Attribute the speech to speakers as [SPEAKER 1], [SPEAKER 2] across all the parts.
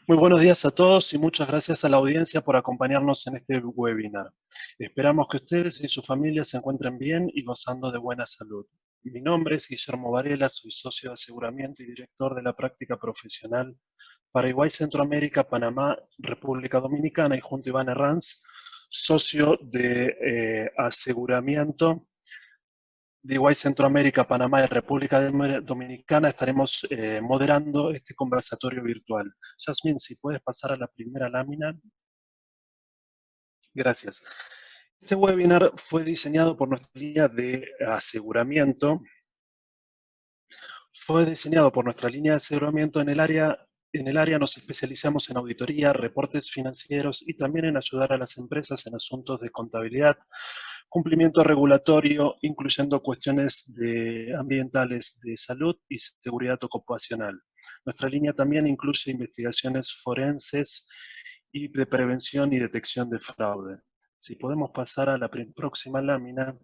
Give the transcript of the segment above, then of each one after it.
[SPEAKER 1] Muy buenos días a todos y muchas gracias a la audiencia por acompañarnos en este webinar. Esperamos que ustedes y su familia se encuentren bien y gozando de buena salud. Mi nombre es Guillermo Varela, soy socio de aseguramiento y director de la práctica profesional Paraguay, Centroamérica, Panamá, República Dominicana, y junto a Iván Herranz, socio de aseguramiento de Iguay, Centroamérica, Panamá y República Dominicana. Estaremos moderando este conversatorio virtual. Yasmin, si puedes pasar a la primera lámina. Gracias. Este webinar fue diseñado por nuestra línea de aseguramiento. En el área nos especializamos en auditoría, reportes financieros y también en ayudar a las empresas en asuntos de contabilidad, cumplimiento regulatorio, incluyendo cuestiones ambientales, de salud y seguridad ocupacional. Nuestra línea también incluye investigaciones forenses y de prevención y detección de fraude. Si podemos pasar a la próxima lámina.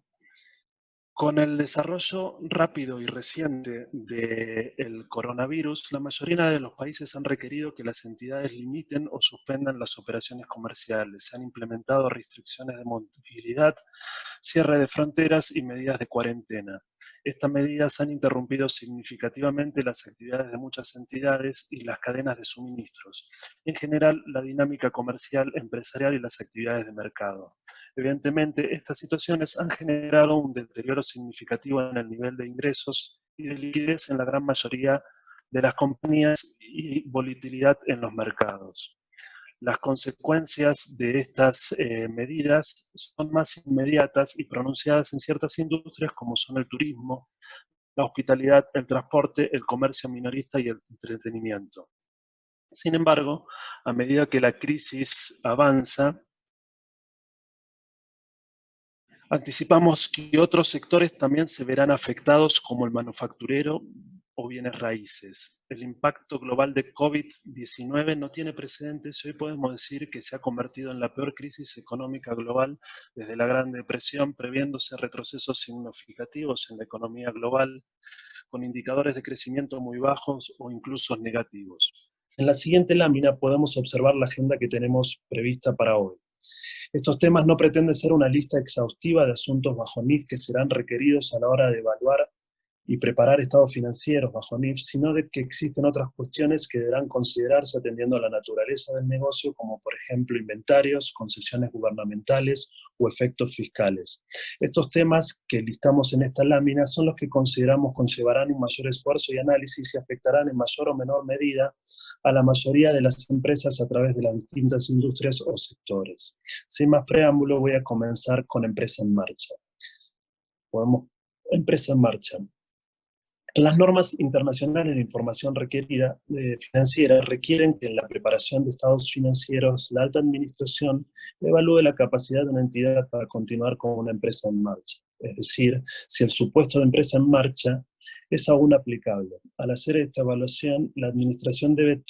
[SPEAKER 1] Con el desarrollo rápido y reciente del coronavirus, la mayoría de los países han requerido que las entidades limiten o suspendan las operaciones comerciales. Se han implementado restricciones de movilidad, cierre de fronteras y medidas de cuarentena. Estas medidas han interrumpido significativamente las actividades de muchas entidades y las cadenas de suministros. En general, la dinámica comercial, empresarial y las actividades de mercado. Evidentemente, estas situaciones han generado un deterioro significativo en el nivel de ingresos y de liquidez en la gran mayoría de las compañías y volatilidad en los mercados. Las consecuencias de estas medidas son más inmediatas y pronunciadas en ciertas industrias como son el turismo, la hospitalidad, el transporte, el comercio minorista y el entretenimiento. Sin embargo, a medida que la crisis avanza, anticipamos que otros sectores también se verán afectados, como el manufacturero o bienes raíces. El impacto global de COVID-19 no tiene precedentes y hoy podemos decir que se ha convertido en la peor crisis económica global desde la Gran Depresión, previéndose retrocesos significativos en la economía global, con indicadores de crecimiento muy bajos o incluso negativos. En la siguiente lámina podemos observar la agenda que tenemos prevista para hoy. Estos temas no pretenden ser una lista exhaustiva de asuntos bajo NIF que serán requeridos a la hora de evaluar y preparar estados financieros bajo NIF, sino de que existen otras cuestiones que deberán considerarse atendiendo a la naturaleza del negocio, como por ejemplo inventarios, concesiones gubernamentales o efectos fiscales. Estos temas que listamos en esta lámina son los que consideramos conllevarán un mayor esfuerzo y análisis y afectarán en mayor o menor medida a la mayoría de las empresas a través de las distintas industrias o sectores. Sin más preámbulo, voy a comenzar con Empresa en Marcha. Empresa en Marcha. Las normas internacionales de información requerida financiera requieren que en la preparación de estados financieros la alta administración evalúe la capacidad de una entidad para continuar con una empresa en marcha. Es decir, si el supuesto de empresa en marcha es aún aplicable. Al hacer esta evaluación, la administración debe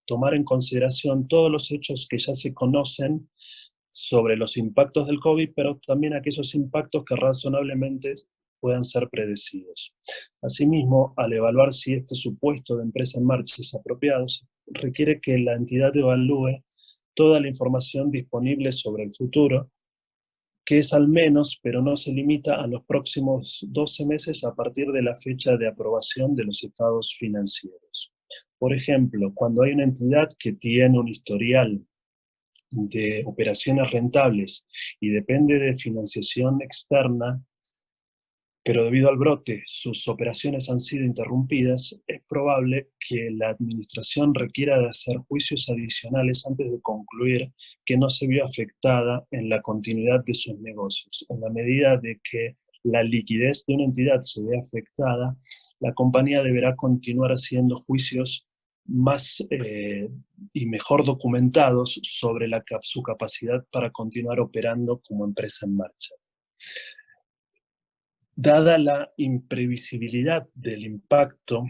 [SPEAKER 1] tomar en consideración todos los hechos que ya se conocen sobre los impactos del COVID, pero también aquellos impactos que razonablemente puedan ser predecidos. Asimismo, al evaluar si este supuesto de empresa en marcha es apropiado, se requiere que la entidad evalúe toda la información disponible sobre el futuro, que es al menos, pero no se limita a los próximos 12 meses a partir de la fecha de aprobación de los estados financieros. Por ejemplo, cuando hay una entidad que tiene un historial de operaciones rentables y depende de financiación externa, pero debido al brote sus operaciones han sido interrumpidas, es probable que la administración requiera de hacer juicios adicionales antes de concluir que no se vio afectada en la continuidad de sus negocios. En la medida de que la liquidez de una entidad se ve afectada, la compañía deberá continuar haciendo juicios más y mejor documentados sobre su capacidad para continuar operando como empresa en marcha. Dada la imprevisibilidad del impacto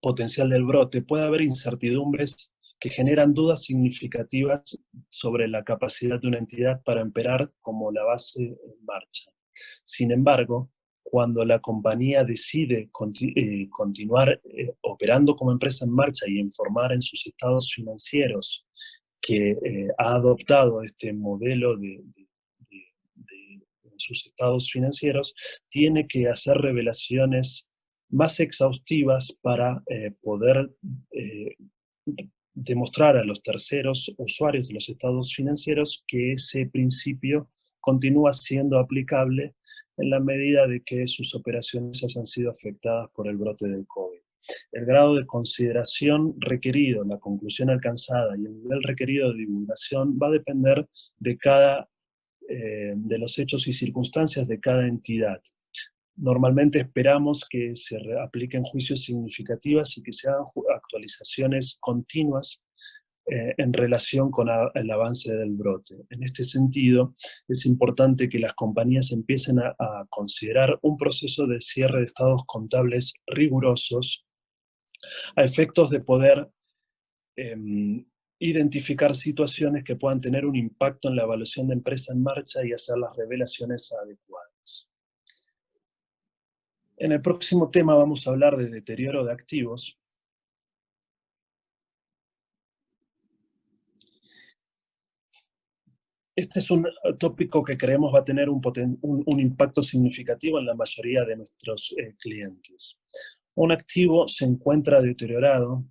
[SPEAKER 1] potencial del brote, puede haber incertidumbres que generan dudas significativas sobre la capacidad de una entidad para operar como la base en marcha. Sin embargo, cuando la compañía decide continuar operando como empresa en marcha y informar en sus estados financieros que ha adoptado este modelo de sus estados financieros, tiene que hacer revelaciones más exhaustivas para poder demostrar a los terceros usuarios de los estados financieros que ese principio continúa siendo aplicable en la medida de que sus operaciones hayan sido afectadas por el brote del COVID. El grado de consideración requerido, la conclusión alcanzada y el nivel requerido de divulgación va a depender de los hechos y circunstancias de cada entidad. Normalmente esperamos que se apliquen juicios significativos y que se hagan actualizaciones continuas en relación con el avance del brote. En este sentido, es importante que las compañías empiecen a considerar un proceso de cierre de estados contables rigurosos a efectos de poder identificar situaciones que puedan tener un impacto en la evaluación de empresa en marcha y hacer las revelaciones adecuadas. En el próximo tema vamos a hablar de deterioro de activos. Este es un tópico que creemos va a tener un impacto significativo en la mayoría de nuestros clientes. Un activo se encuentra deteriorado.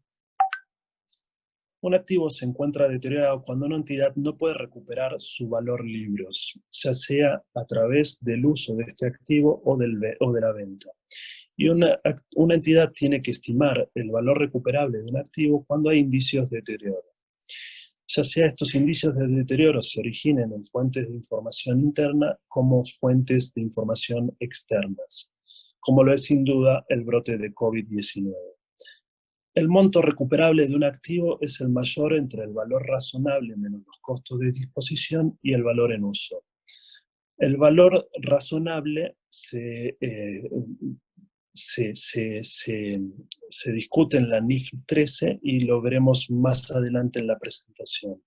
[SPEAKER 1] Un activo se encuentra deteriorado cuando una entidad no puede recuperar su valor libros, ya sea a través del uso de este activo o de la venta. Y una entidad tiene que estimar el valor recuperable de un activo cuando hay indicios de deterioro. Ya sea estos indicios de deterioro se originen en fuentes de información interna como fuentes de información externas, como lo es sin duda el brote de COVID-19. El monto recuperable de un activo es el mayor entre el valor razonable menos los costos de disposición y el valor en uso. El valor razonable se discute en la NIF 13 y lo veremos más adelante en la presentación.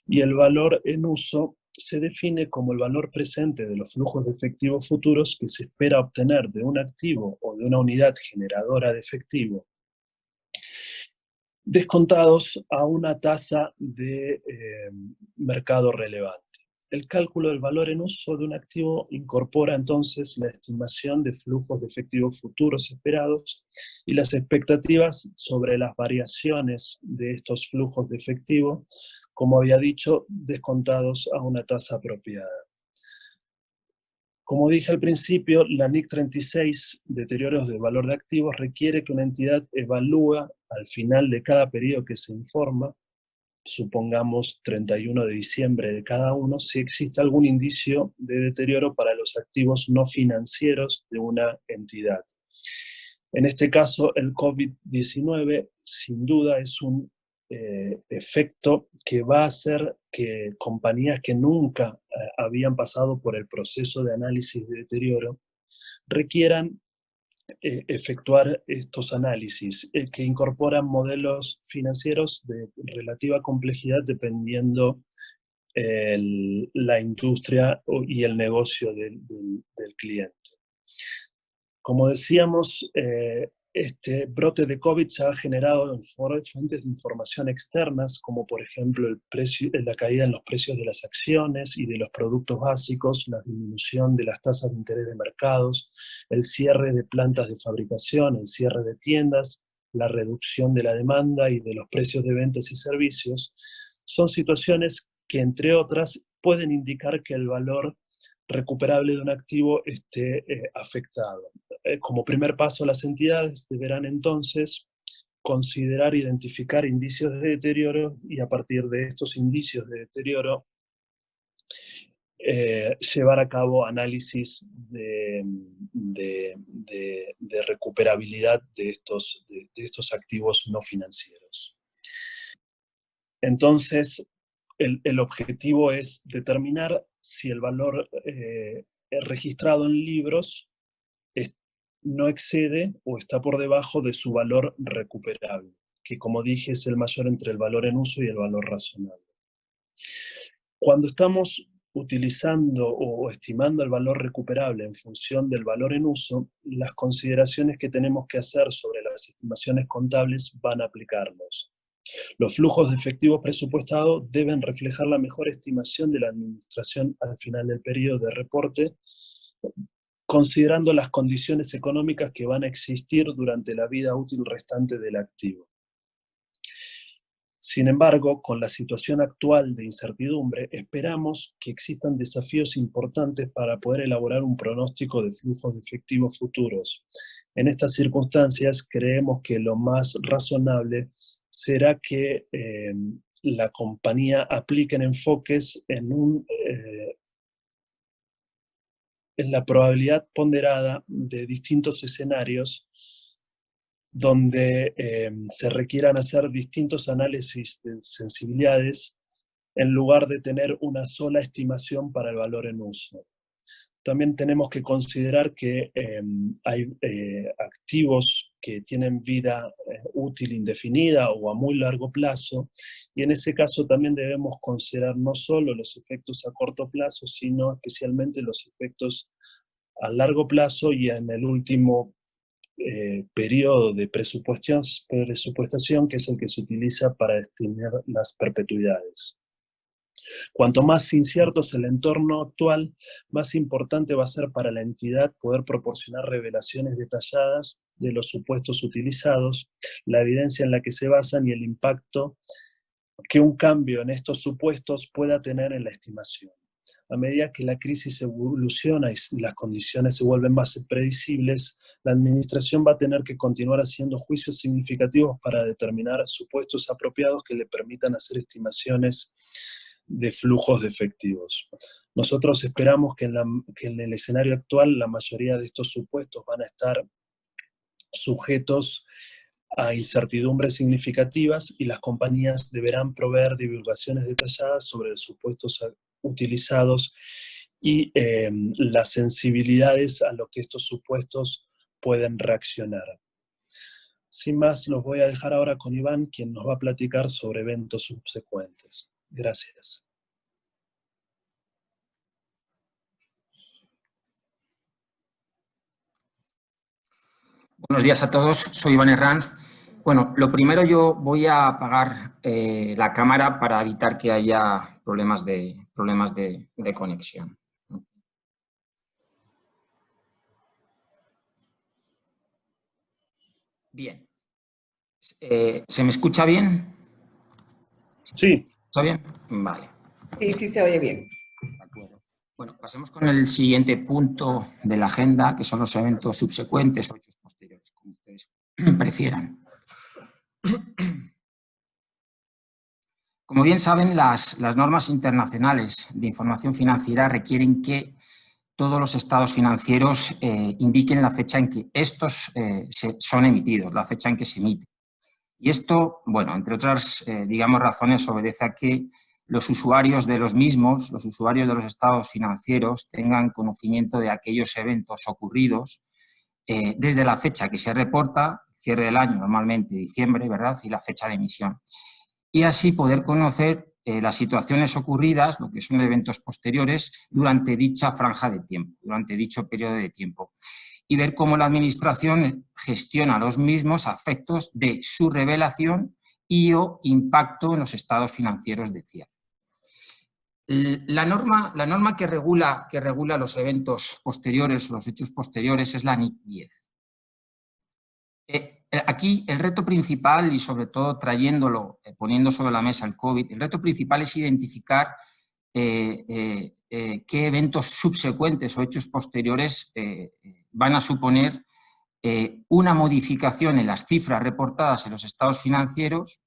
[SPEAKER 1] Y el valor en uso se define como el valor presente de los flujos de efectivo futuros que se espera obtener de un activo o de una unidad generadora de efectivo, descontados a una tasa de mercado relevante. El cálculo del valor en uso de un activo incorpora entonces la estimación de flujos de efectivo futuros esperados y las expectativas sobre las variaciones de estos flujos de efectivo, como había dicho, descontados a una tasa apropiada. Como dije al principio, la NIC 36, deterioros del valor de activos, requiere que una entidad evalúe al final de cada periodo que se informa, supongamos 31 de diciembre de cada uno, si existe algún indicio de deterioro para los activos no financieros de una entidad. En este caso, el COVID-19 sin duda es un efecto que va a hacer que compañías que nunca habían pasado por el proceso de análisis de deterioro requieran efectuar estos análisis que incorporan modelos financieros de relativa complejidad dependiendo la industria y el negocio del cliente. Como decíamos, este brote de COVID se ha generado en fuentes de información externas, como por ejemplo la caída en los precios de las acciones y de los productos básicos, la disminución de las tasas de interés de mercados, el cierre de plantas de fabricación, el cierre de tiendas, la reducción de la demanda y de los precios de ventas y servicios. Son situaciones que, entre otras, pueden indicar que el valor recuperable de un activo esté afectado. Como primer paso, las entidades deberán entonces considerar, identificar indicios de deterioro y a partir de estos indicios de deterioro llevar a cabo análisis de recuperabilidad de estos activos no financieros. Entonces, el objetivo es determinar si el valor registrado en libros no excede o está por debajo de su valor recuperable, que como dije es el mayor entre el valor en uso y el valor razonable. Cuando estamos utilizando o estimando el valor recuperable en función del valor en uso, las consideraciones que tenemos que hacer sobre las estimaciones contables van a aplicarnos. Los flujos de efectivo presupuestado deben reflejar la mejor estimación de la administración al final del periodo de reporte, considerando las condiciones económicas que van a existir durante la vida útil restante del activo. Sin embargo, con la situación actual de incertidumbre, esperamos que existan desafíos importantes para poder elaborar un pronóstico de flujos de efectivo futuros. En estas circunstancias, creemos que lo más razonable será que la compañía aplique enfoques en la probabilidad ponderada de distintos escenarios donde se requieran hacer distintos análisis de sensibilidades en lugar de tener una sola estimación para el valor en uso. También tenemos que considerar que hay activos que tienen vida útil indefinida o a muy largo plazo, y en ese caso también debemos considerar no solo los efectos a corto plazo, sino especialmente los efectos a largo plazo y en el último periodo de presupuestación, que es el que se utiliza para estimar las perpetuidades. Cuanto más incierto es el entorno actual, más importante va a ser para la entidad poder proporcionar revelaciones detalladas de los supuestos utilizados, la evidencia en la que se basan y el impacto que un cambio en estos supuestos pueda tener en la estimación. A medida que la crisis evoluciona y las condiciones se vuelven más predecibles, la administración va a tener que continuar haciendo juicios significativos para determinar supuestos apropiados que le permitan hacer estimaciones de flujos de efectivos. Nosotros esperamos que en el escenario actual la mayoría de estos supuestos van a estar sujetos a incertidumbres significativas y las compañías deberán proveer divulgaciones detalladas sobre los supuestos utilizados y las sensibilidades a lo que estos supuestos pueden reaccionar. Sin más, los voy a dejar ahora con Iván, quien nos va a platicar sobre eventos subsecuentes. Gracias.
[SPEAKER 2] Buenos días a todos, soy Iván Herranz. Bueno, lo primero, yo voy a apagar la cámara para evitar que haya problemas de conexión. Bien. ¿Se me escucha bien?
[SPEAKER 1] Sí.
[SPEAKER 2] ¿Se escucha bien? Vale.
[SPEAKER 3] Sí, sí se oye bien.
[SPEAKER 2] De acuerdo. Bueno, pasemos con el siguiente punto de la agenda, que son los eventos subsecuentes o hechos posteriores, como ustedes prefieran. Como bien saben, las normas internacionales de información financiera requieren que todos los estados financieros indiquen la fecha en que estos son emitidos, la fecha en que se emiten. Y esto, bueno, entre otras, digamos, razones, obedece a que los usuarios de los mismos, los usuarios de los estados financieros, tengan conocimiento de aquellos eventos ocurridos desde la fecha que se reporta, cierre del año, normalmente diciembre, ¿verdad?, y la fecha de emisión. Y así poder conocer las situaciones ocurridas, lo que son eventos posteriores, durante dicha franja de tiempo, durante dicho periodo de tiempo. Y ver cómo la Administración gestiona los mismos a efectos de su revelación y o impacto en los estados financieros de cierre. La norma que regula los eventos posteriores o los hechos posteriores es la NIC 10. Aquí el reto principal, y sobre todo poniendo sobre la mesa el COVID, el reto principal es identificar qué eventos subsecuentes o hechos posteriores van a suponer una modificación en las cifras reportadas en los estados financieros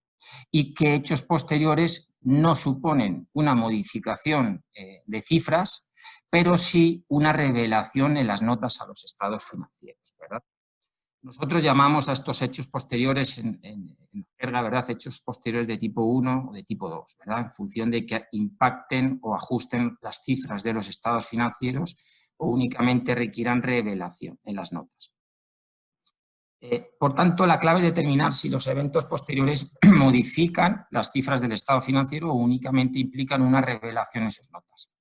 [SPEAKER 2] y qué hechos posteriores no suponen una modificación de cifras, pero sí una revelación en las notas a los estados financieros, ¿verdad? Nosotros llamamos a estos hechos posteriores, en jerga, ¿verdad?, hechos posteriores de tipo 1 o de tipo 2, ¿verdad?, en función de que impacten o ajusten las cifras de los estados financieros o únicamente requieran revelación en las notas. Por tanto, la clave es determinar si los eventos posteriores modifican las cifras del estado financiero o únicamente implican una revelación en sus notas.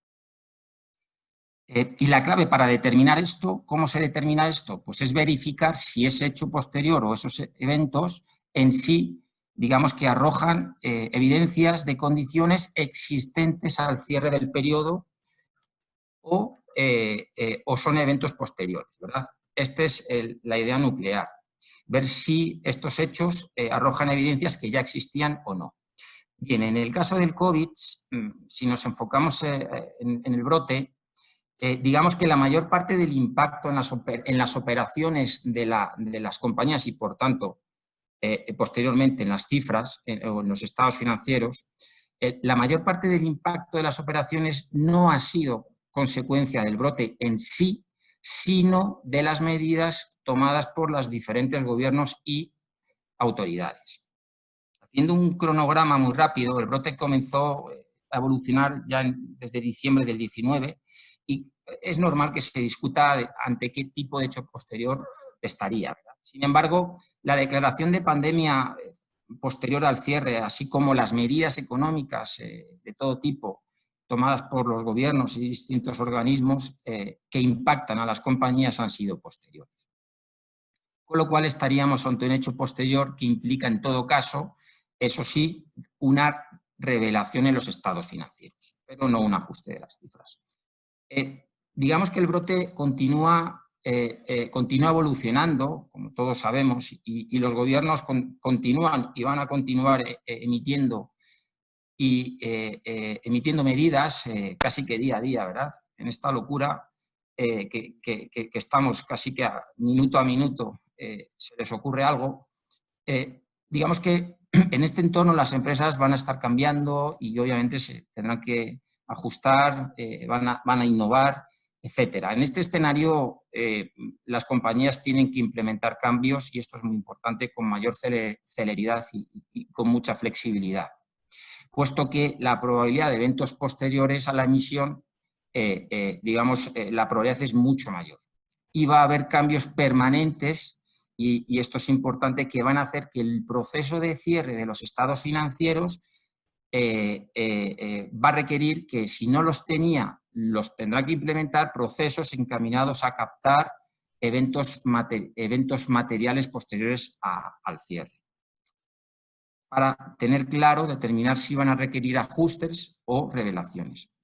[SPEAKER 2] Y la clave para determinar esto, ¿cómo se determina esto? Pues es verificar si ese hecho posterior o esos eventos en sí, digamos que arrojan evidencias de condiciones existentes al cierre del periodo o son eventos posteriores, ¿verdad? Esta es la idea nuclear, ver si estos hechos arrojan evidencias que ya existían o no. Bien, en el caso del COVID, si nos enfocamos en el brote, digamos que la mayor parte del impacto en las operaciones de las compañías y, por tanto, posteriormente en las cifras o en los estados financieros, la mayor parte del impacto de las operaciones no ha sido consecuencia del brote en sí, sino de las medidas tomadas por los diferentes gobiernos y autoridades. Haciendo un cronograma muy rápido, el brote comenzó a evolucionar ya desde diciembre del 19 y es normal que se discuta ante qué tipo de hecho posterior estaría, ¿verdad? Sin embargo, la declaración de pandemia posterior al cierre, así como las medidas económicas de todo tipo tomadas por los gobiernos y distintos organismos que impactan a las compañías han sido posteriores. Con lo cual estaríamos ante un hecho posterior que implica en todo caso, eso sí, una revelación en los estados financieros, pero no un ajuste de las cifras. Digamos que el brote continúa evolucionando, como todos sabemos, y los gobiernos continúan y van a continuar emitiendo medidas casi que día a día, ¿verdad? En esta locura que estamos casi que a minuto se les ocurre algo. Digamos que en este entorno las empresas van a estar cambiando y obviamente se tendrán que ajustar, van a innovar, etcétera. En este escenario, las compañías tienen que implementar cambios, y esto es muy importante, con mayor celeridad y con mucha flexibilidad, puesto que la probabilidad de eventos posteriores a la emisión, la probabilidad es mucho mayor. Y va a haber cambios permanentes, y esto es importante, que van a hacer que el proceso de cierre de los estados financieros va a requerir que, si no los tenía, los tendrá que implementar procesos encaminados a captar eventos materiales posteriores al cierre, para tener claro, determinar si van a requerir ajustes o revelaciones.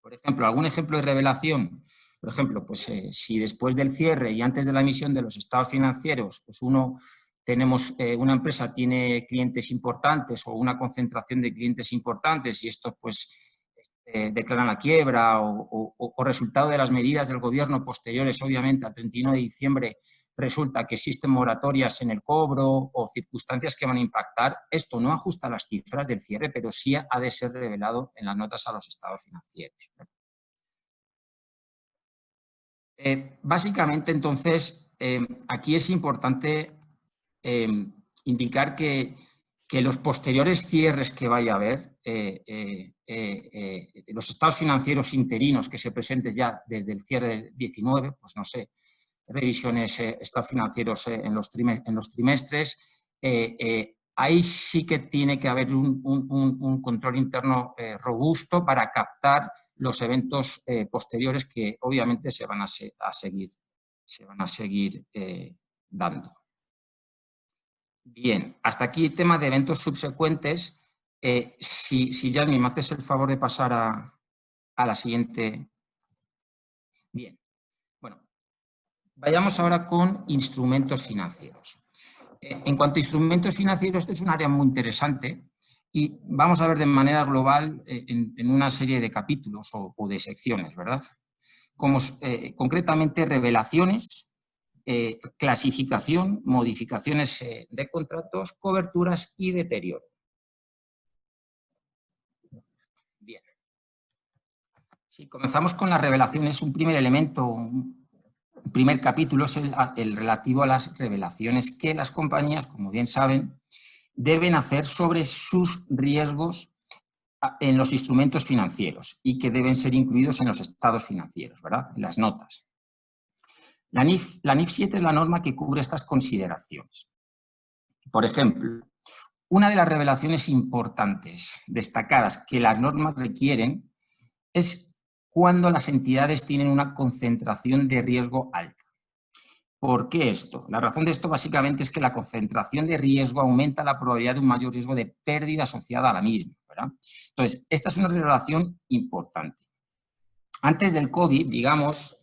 [SPEAKER 2] Por ejemplo, algún ejemplo de revelación. Por ejemplo, pues si después del cierre y antes de la emisión de los estados financieros, pues una empresa tiene clientes importantes o una concentración de clientes importantes y estos pues declaran la quiebra o resultado de las medidas del gobierno posteriores, obviamente, al 31 de diciembre, resulta que existen moratorias en el cobro o circunstancias que van a impactar, esto no ajusta las cifras del cierre, pero sí ha de ser revelado en las notas a los estados financieros. Básicamente, entonces, aquí es importante indicar que los posteriores cierres que vaya a haber, los estados financieros interinos que se presenten ya desde el cierre del 19, pues no sé, revisiones, estados financieros en los trimestres, ahí sí que tiene que haber un control interno robusto para captar los eventos posteriores que obviamente se van a seguir dando. Bien, hasta aquí el tema de eventos subsecuentes. Si Jasmine me haces el favor de pasar a la siguiente. Bien, bueno, vayamos ahora con instrumentos financieros. En cuanto a instrumentos financieros, este es un área muy interesante y vamos a ver de manera global en una serie de capítulos o de secciones, ¿verdad? Como concretamente revelaciones, clasificación, modificaciones de contratos, coberturas y deterioro. Bien. Si comenzamos con las revelaciones, un primer elemento, un primer capítulo es el relativo a las revelaciones que las compañías, como bien saben, deben hacer sobre sus riesgos en los instrumentos financieros y que deben ser incluidos en los estados financieros, ¿verdad? En las notas. La NIF 7 es la norma que cubre estas consideraciones. Por ejemplo, una de las revelaciones importantes, destacadas, que las normas requieren es cuando las entidades tienen una concentración de riesgo alta. ¿Por qué esto? La razón de esto básicamente es que la concentración de riesgo aumenta la probabilidad de un mayor riesgo de pérdida asociada a la misma, ¿verdad? Entonces, esta es una relación importante. Antes del COVID, digamos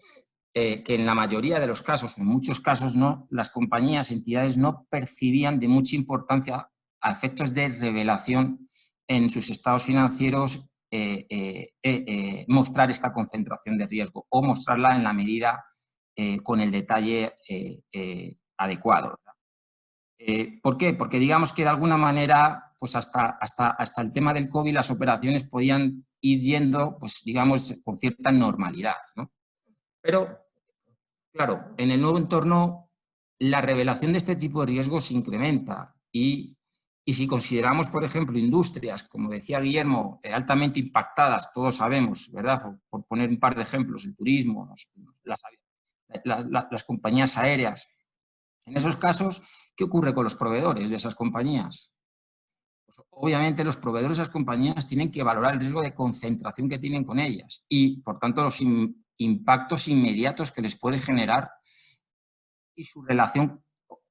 [SPEAKER 2] que en la mayoría de los casos, en muchos casos no, las compañías, entidades no percibían de mucha importancia a efectos de revelación en sus estados financieros mostrar esta concentración de riesgo o mostrarla en la medida con el detalle adecuado. ¿Por qué? Porque digamos que de alguna manera, pues hasta el tema del COVID, las operaciones podían ir yendo, pues digamos, con cierta normalidad, ¿no? Pero, claro, en el nuevo entorno, la revelación de este tipo de riesgos se incrementa y si consideramos, por ejemplo, industrias, como decía Guillermo, altamente impactadas, todos sabemos, ¿verdad? Por poner un par de ejemplos, el turismo, las compañías aéreas. En esos casos, ¿qué ocurre con los proveedores de esas compañías? Pues obviamente los proveedores de esas compañías tienen que valorar el riesgo de concentración que tienen con ellas y, por tanto, los impactos inmediatos que les puede generar y su relación.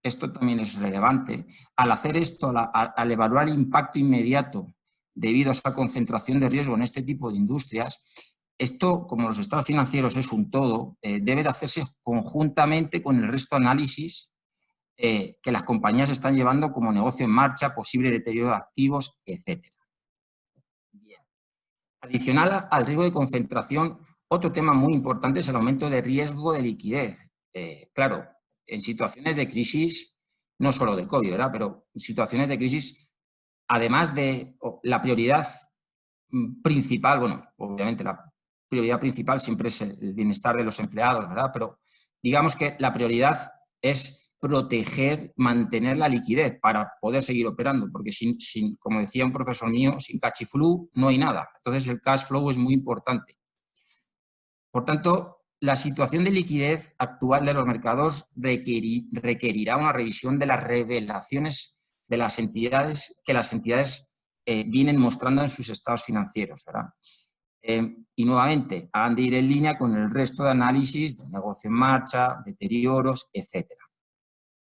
[SPEAKER 2] Esto también es relevante. Al hacer esto, al evaluar el impacto inmediato debido a esa concentración de riesgo en este tipo de industrias, esto, como los estados financieros es un todo, debe de hacerse conjuntamente con el resto de análisis que las compañías están llevando como negocio en marcha, posible deterioro de activos, etc. Bien. Adicional al riesgo de concentración, otro tema muy importante es el aumento de riesgo de liquidez. Claro, en situaciones de crisis, no solo del COVID, ¿verdad? Pero en situaciones de crisis, además de la prioridad principal, bueno, obviamente la prioridad principal siempre es el bienestar de los empleados, ¿verdad? Pero digamos que la prioridad es proteger, mantener la liquidez para poder seguir operando, porque sin, como decía un profesor mío, sin cash flow no hay nada. Entonces el cash flow es muy importante. Por tanto, la situación de liquidez actual de los mercados requerirá una revisión de las revelaciones de las entidades que las entidades vienen mostrando en sus estados financieros, ¿verdad? Y nuevamente, han de ir en línea con el resto de análisis de negocio en marcha, deterioros, etcétera.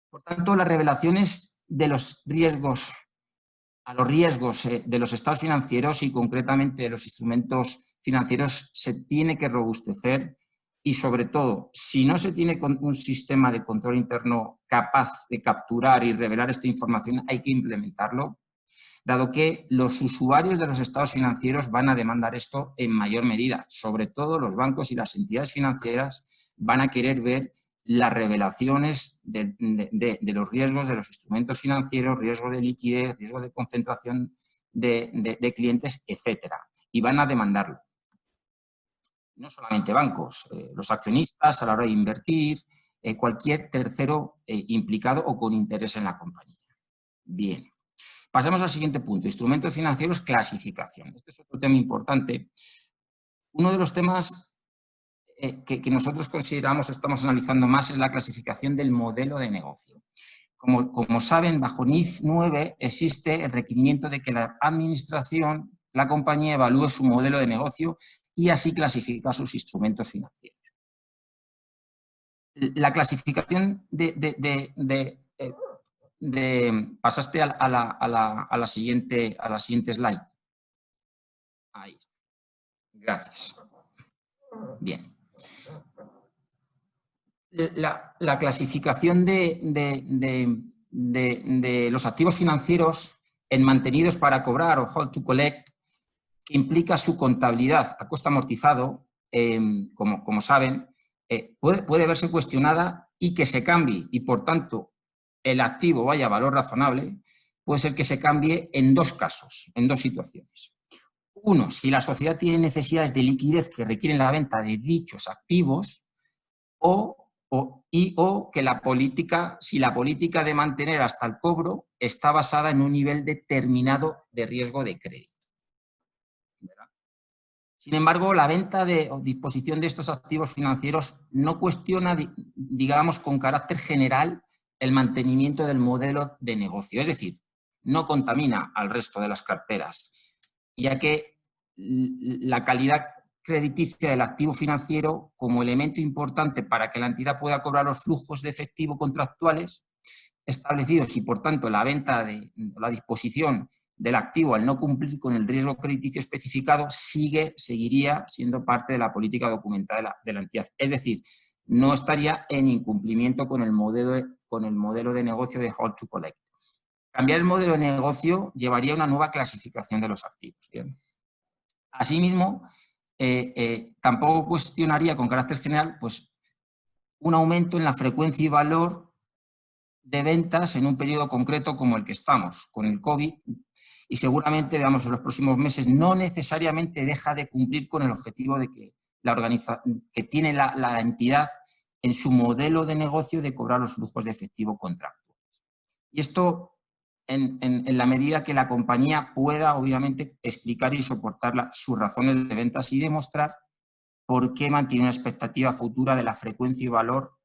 [SPEAKER 2] Por tanto, las revelaciones de los riesgos a los riesgos de los estados financieros y concretamente de los instrumentos financieros se tiene que robustecer y, sobre todo, si no se tiene un sistema de control interno capaz de capturar y revelar esta información, hay que implementarlo, dado que los usuarios de los estados financieros van a demandar esto en mayor medida. Sobre todo los bancos y las entidades financieras van a querer ver las revelaciones de los riesgos de los instrumentos financieros, riesgo de liquidez, riesgo de concentración de clientes, etcétera. Y van a demandarlo. No solamente bancos, los accionistas a la hora de invertir, cualquier tercero implicado o con interés en la compañía. Bien. Pasamos al siguiente punto, instrumentos financieros, clasificación. Este es otro tema importante. Uno de los temas que nosotros consideramos, estamos analizando más, es la clasificación del modelo de negocio. Como saben, bajo NIF 9 existe el requerimiento de que la administración, la compañía, evalúe su modelo de negocio y así clasifica sus instrumentos financieros. La clasificación pasaste a la siguiente slide. Ahí está. Gracias. Bien. La clasificación de los activos financieros en mantenidos para cobrar o hold to collect, que implica su contabilidad a coste amortizado, como saben, puede verse cuestionada y que se cambie y, por tanto, el activo vaya a valor razonable, puede ser que se cambie en dos casos, en dos situaciones. Uno, si la sociedad tiene necesidades de liquidez que requieren la venta de dichos activos o que si la política de mantener hasta el cobro está basada en un nivel determinado de riesgo de crédito. ¿Verdad? Sin embargo, la venta o disposición de estos activos financieros no cuestiona, digamos, con carácter general el mantenimiento del modelo de negocio. Es decir, no contamina al resto de las carteras, ya que la calidad crediticia del activo financiero como elemento importante para que la entidad pueda cobrar los flujos de efectivo contractuales establecidos y, por tanto, la venta de la disposición del activo al no cumplir con el riesgo crediticio especificado seguiría siendo parte de la política documental de la entidad. Es decir, no estaría en incumplimiento con el modelo de negocio de hold to collect. Cambiar el modelo de negocio llevaría a una nueva clasificación de los activos. ¿Bien? Asimismo, tampoco cuestionaría con carácter general pues, un aumento en la frecuencia y valor de ventas en un periodo concreto como el que estamos, con el COVID, y seguramente, veamos, en los próximos meses no necesariamente deja de cumplir con el objetivo de que que tiene la entidad en su modelo de negocio de cobrar los flujos de efectivo contractuales. Y esto en la medida que la compañía pueda, obviamente, explicar y soportar sus razones de ventas y demostrar por qué mantiene una expectativa futura de la frecuencia y valor,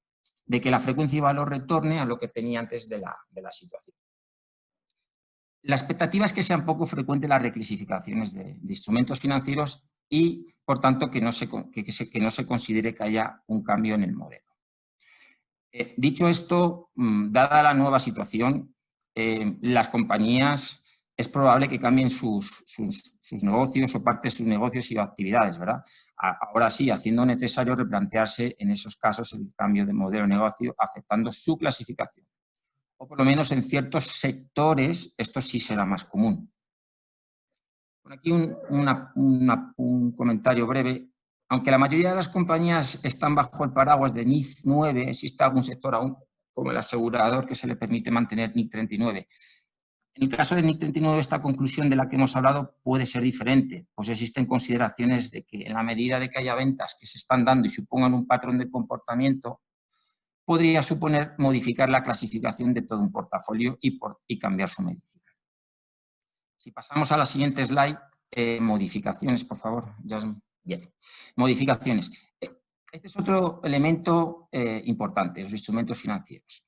[SPEAKER 2] de que la frecuencia y valor retorne a lo que tenía antes de la situación. La expectativa es que sean poco frecuentes las reclasificaciones de instrumentos financieros y, por tanto, que no se considere que haya un cambio en el modelo. Dicho esto, dada la nueva situación, las compañías es probable que cambien sus negocios o parte de sus negocios y actividades, ¿verdad? Ahora sí, haciendo necesario replantearse en esos casos el cambio de modelo de negocio, afectando su clasificación. O por lo menos en ciertos sectores esto sí será más común. Por aquí un comentario breve. Aunque la mayoría de las compañías están bajo el paraguas de NIF 9, existe algún sector aún, como el asegurador, que se le permite mantener NIC 39. En el caso de NIC 39, esta conclusión de la que hemos hablado puede ser diferente, pues existen consideraciones de que en la medida de que haya ventas que se están dando y supongan un patrón de comportamiento, podría suponer modificar la clasificación de todo un portafolio y cambiar su medición. Si pasamos a la siguiente slide, modificaciones, por favor, Jasmine. Bien, modificaciones. Este es otro elemento importante, los instrumentos financieros.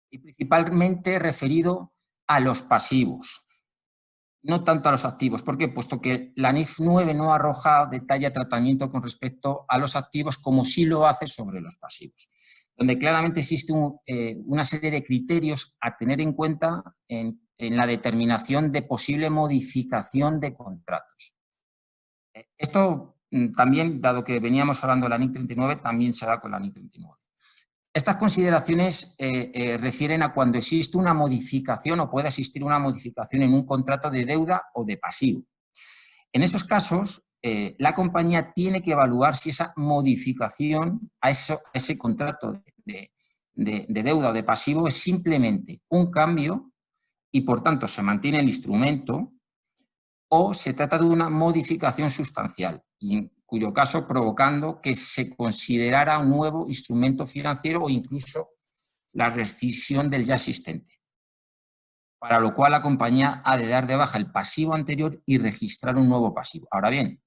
[SPEAKER 2] Y principalmente referido a los pasivos, no tanto a los activos. ¿Por qué? Puesto que la NIF 9 no arroja detalle de tratamiento con respecto a los activos como sí lo hace sobre los pasivos, donde claramente existe una serie de criterios a tener en cuenta en la determinación de posible modificación de contratos. Esto también, dado que veníamos hablando de la NIC 39, también se da con la NIC 39. Estas consideraciones refieren a cuando existe una modificación o puede existir una modificación en un contrato de deuda o de pasivo. En esos casos, la compañía tiene que evaluar si esa modificación a ese contrato de deuda o de pasivo es simplemente un cambio y, por tanto, se mantiene el instrumento, o se trata de una modificación sustancial, y en cuyo caso provocando que se considerara un nuevo instrumento financiero o incluso la rescisión del ya existente, para lo cual la compañía ha de dar de baja el pasivo anterior y registrar un nuevo pasivo. Ahora bien,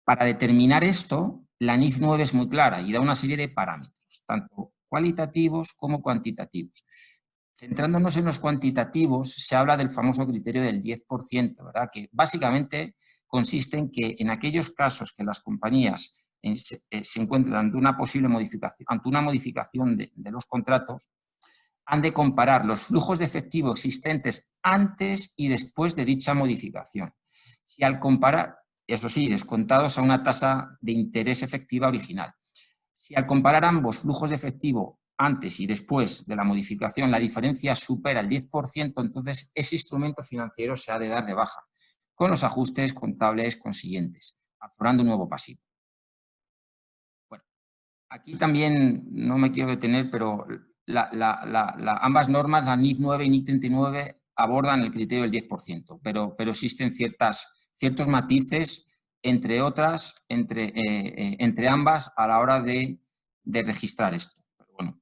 [SPEAKER 2] para determinar esto, la NIF 9 es muy clara y da una serie de parámetros, tanto cualitativos como cuantitativos. Centrándonos en los cuantitativos, se habla del famoso criterio del 10%, ¿verdad? Que básicamente consiste en que en aquellos casos que las compañías se encuentran ante una posible modificación de los contratos, han de comparar los flujos de efectivo existentes antes y después de dicha modificación. Si al comparar, eso sí, descontados a una tasa de interés efectiva original, si al comparar ambos flujos de efectivo antes y después de la modificación la diferencia supera el 10%, entonces ese instrumento financiero se ha de dar de baja, con los ajustes contables consiguientes, aflorando un nuevo pasivo. Bueno, aquí también no me quiero detener, pero ambas normas, la NIF 9 y NIC 39, abordan el criterio del 10%, pero existen ciertos matices, entre otras, entre ambas a la hora de registrar esto. Pero bueno,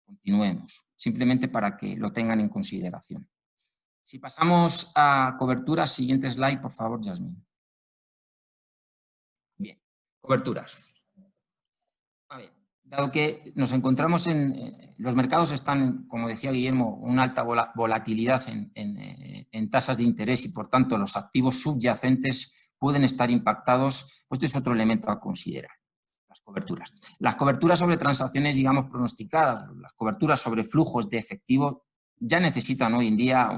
[SPEAKER 2] continuemos, simplemente para que lo tengan en consideración. Si pasamos a coberturas, siguiente slide, por favor, Jasmine. Bien, coberturas. A ver, dado que nos encontramos los mercados están, como decía Guillermo, una alta volatilidad en tasas de interés y, por tanto, los activos subyacentes pueden estar impactados, pues este es otro elemento a considerar. Las coberturas. Las coberturas sobre transacciones, digamos, pronosticadas, las coberturas sobre flujos de efectivo ya necesitan hoy en día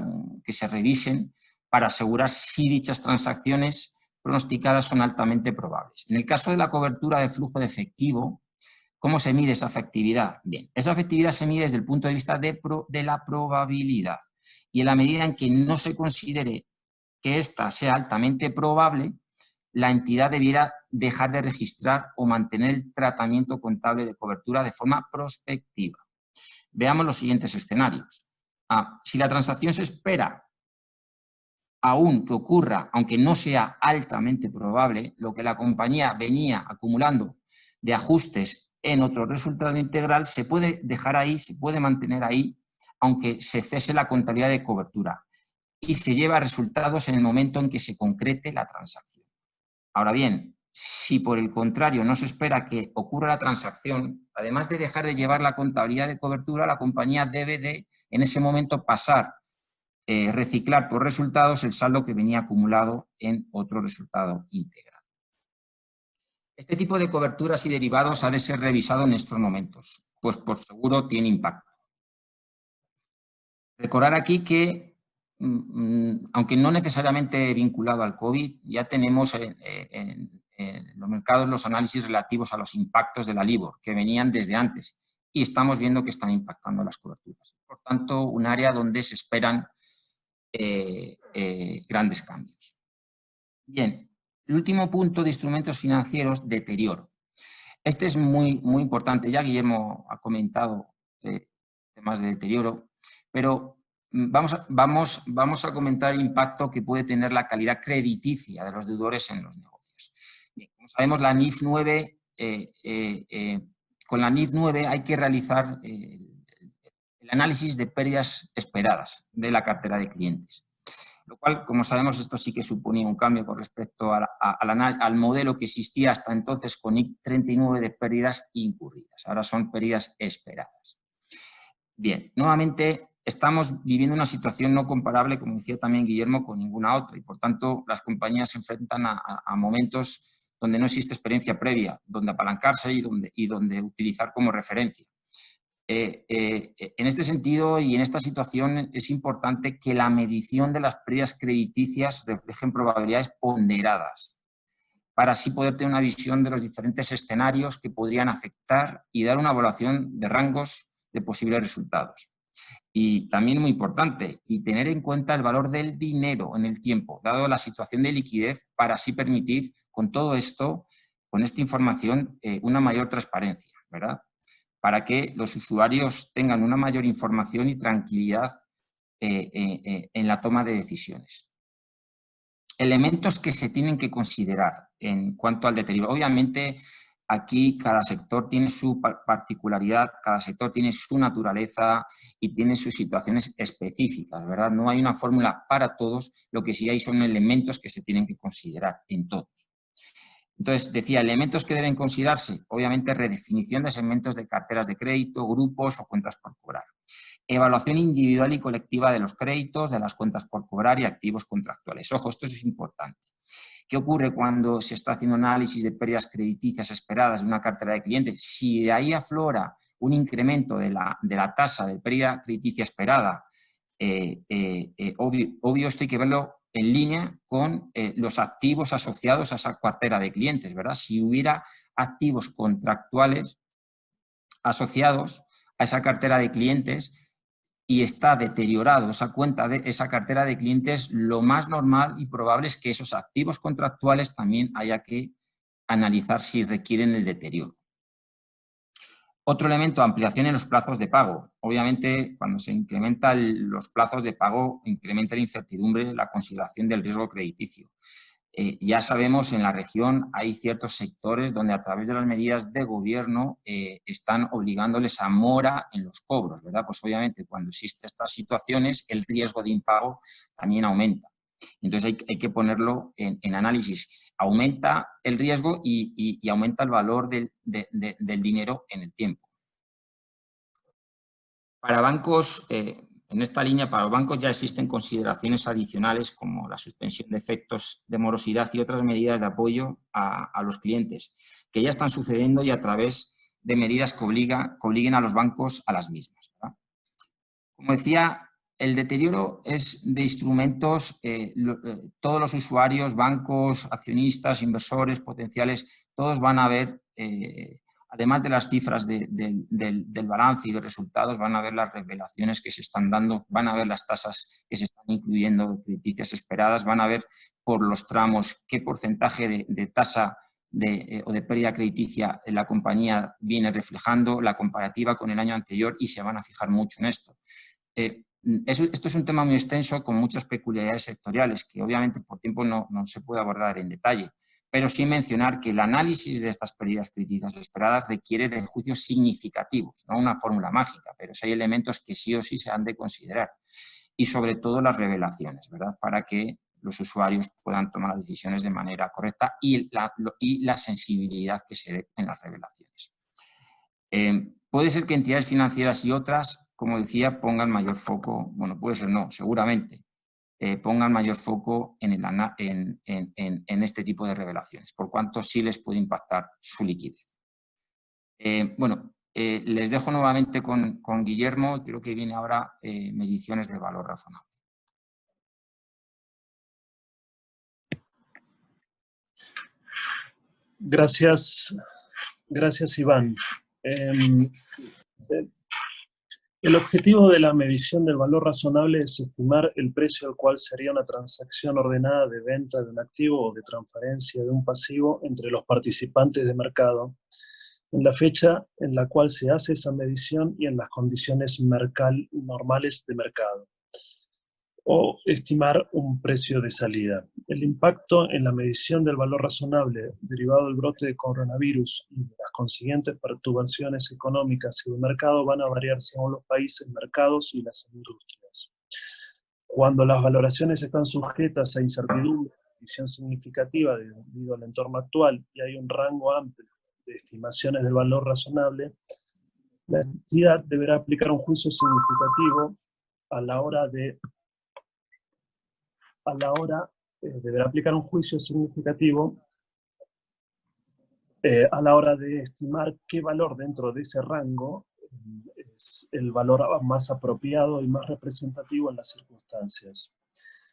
[SPEAKER 2] que se revisen para asegurar si dichas transacciones pronosticadas son altamente probables. En el caso de la cobertura de flujo de efectivo, ¿cómo se mide esa efectividad? Bien, esa efectividad se mide desde el punto de vista de la probabilidad. Y en la medida en que no se considere que ésta sea altamente probable, la entidad debiera dejar de registrar o mantener el tratamiento contable de cobertura de forma prospectiva. Veamos los siguientes escenarios. Si la transacción se espera aún que ocurra, aunque no sea altamente probable, lo que la compañía venía acumulando de ajustes en otro resultado integral se puede dejar ahí, se puede mantener ahí, aunque se cese la contabilidad de cobertura y se lleva resultados en el momento en que se concrete la transacción. Ahora bien, si por el contrario no se espera que ocurra la transacción, además de dejar de llevar la contabilidad de cobertura, la compañía debe de, en ese momento, pasar, reciclar por resultados el saldo que venía acumulado en otro resultado integral. Este tipo de coberturas y derivados ha de ser revisado en estos momentos, pues por seguro tiene impacto. Recordar aquí que, aunque no necesariamente vinculado al COVID, ya tenemos en los mercados los análisis relativos a los impactos de la LIBOR, que venían desde antes, y estamos viendo que están impactando las coberturas. Por tanto, un área donde se esperan grandes cambios. Bien, el último punto de instrumentos financieros, deterioro. Este es muy importante, ya Guillermo ha comentado temas de deterioro, pero vamos a comentar el impacto que puede tener la calidad crediticia de los deudores en los negocios. Bien, como sabemos, la NIF 9, con la NIF 9 hay que realizar el análisis de pérdidas esperadas de la cartera de clientes. Lo cual, como sabemos, esto sí que suponía un cambio con respecto al modelo que existía hasta entonces con NIF 39 de pérdidas incurridas. Ahora son pérdidas esperadas. Bien, nuevamente estamos viviendo una situación no comparable, como decía también Guillermo, con ninguna otra y, por tanto, las compañías se enfrentan a momentos donde no existe experiencia previa, donde apalancarse y donde utilizar como referencia. En este sentido y en esta situación es importante que la medición de las pérdidas crediticias reflejen probabilidades ponderadas para así poder tener una visión de los diferentes escenarios que podrían afectar y dar una evaluación de rangos de posibles resultados. Y también muy importante, y tener en cuenta el valor del dinero en el tiempo, dado la situación de liquidez, para así permitir con todo esto, con esta información, una mayor transparencia, ¿verdad? Para que los usuarios tengan una mayor información y tranquilidad en la toma de decisiones. Elementos que se tienen que considerar en cuanto al deterioro. Obviamente, aquí cada sector tiene su particularidad, cada sector tiene su naturaleza y tiene sus situaciones específicas, ¿verdad? No hay una fórmula para todos, lo que sí hay son elementos que se tienen que considerar en todos. Entonces, decía, elementos que deben considerarse, obviamente, redefinición de segmentos de carteras de crédito, grupos o cuentas por cobrar. Evaluación individual y colectiva de los créditos, de las cuentas por cobrar y activos contractuales. Ojo, esto es importante. ¿Qué ocurre cuando se está haciendo análisis de pérdidas crediticias esperadas de una cartera de clientes? Si de ahí aflora un incremento de la tasa de pérdida crediticia esperada, obvio esto hay que verlo en línea con los activos asociados a esa cartera de clientes, ¿verdad? Si hubiera activos contractuales asociados a esa cartera de clientes y está deteriorado esa cartera de clientes, lo más normal y probable es que esos activos contractuales también haya que analizar si requieren el deterioro. Otro elemento, ampliación en los plazos de pago. Obviamente, cuando se incrementan los plazos de pago, incrementa la incertidumbre, la consideración del riesgo crediticio. Ya sabemos, en la región hay ciertos sectores donde a través de las medidas de gobierno están obligándoles a mora en los cobros, ¿verdad? Pues obviamente cuando existen estas situaciones, el riesgo de impago también aumenta. Entonces hay que ponerlo en análisis. Aumenta el riesgo y aumenta el valor del dinero en el tiempo. Para bancos, En esta línea, para los bancos ya existen consideraciones adicionales como la suspensión de efectos de morosidad y otras medidas de apoyo a los clientes, que ya están sucediendo y a través de medidas que obliguen a los bancos a las mismas, ¿verdad? Como decía, el deterioro es de instrumentos, todos los usuarios, bancos, accionistas, inversores potenciales, todos van a ver, además de las cifras del balance y de resultados, van a ver las revelaciones que se están dando, van a ver las tasas que se están incluyendo, crediticias esperadas, van a ver por los tramos qué porcentaje de tasa o de pérdida crediticia la compañía viene reflejando, la comparativa con el año anterior, y se van a fijar mucho en esto. Esto es un tema muy extenso con muchas peculiaridades sectoriales que obviamente por tiempo no se puede abordar en detalle, pero sí mencionar que el análisis de estas pérdidas críticas esperadas requiere de juicios significativos, no una fórmula mágica, pero sí hay elementos que sí o sí se han de considerar, y sobre todo las revelaciones, ¿verdad?, para que los usuarios puedan tomar las decisiones de manera correcta y la sensibilidad que se dé en las revelaciones. Puede ser que entidades financieras y otras, como decía, pongan mayor foco, bueno, puede ser no, seguramente, pongan mayor foco en este tipo de revelaciones, por cuanto sí les puede impactar su liquidez. Les dejo nuevamente con Guillermo, creo que viene ahora mediciones de valor razonable.
[SPEAKER 1] Gracias, Iván. El objetivo de la medición del valor razonable es estimar el precio al cual sería una transacción ordenada de venta de un activo o de transferencia de un pasivo entre los participantes de mercado, en la fecha en la cual se hace esa medición y en las condiciones normales de mercado, o estimar un precio de salida. El impacto en la medición del valor razonable derivado del brote de coronavirus y de las consiguientes perturbaciones económicas y del mercado van a variar según los países, mercados y las industrias. Cuando las valoraciones están sujetas a incertidumbre, visión significativa debido al entorno actual y hay un rango amplio de estimaciones del valor razonable, la entidad deberá aplicar un juicio significativo a la hora de deberá aplicar un juicio significativo a la hora de estimar qué valor dentro de ese rango es el valor más apropiado y más representativo en las circunstancias.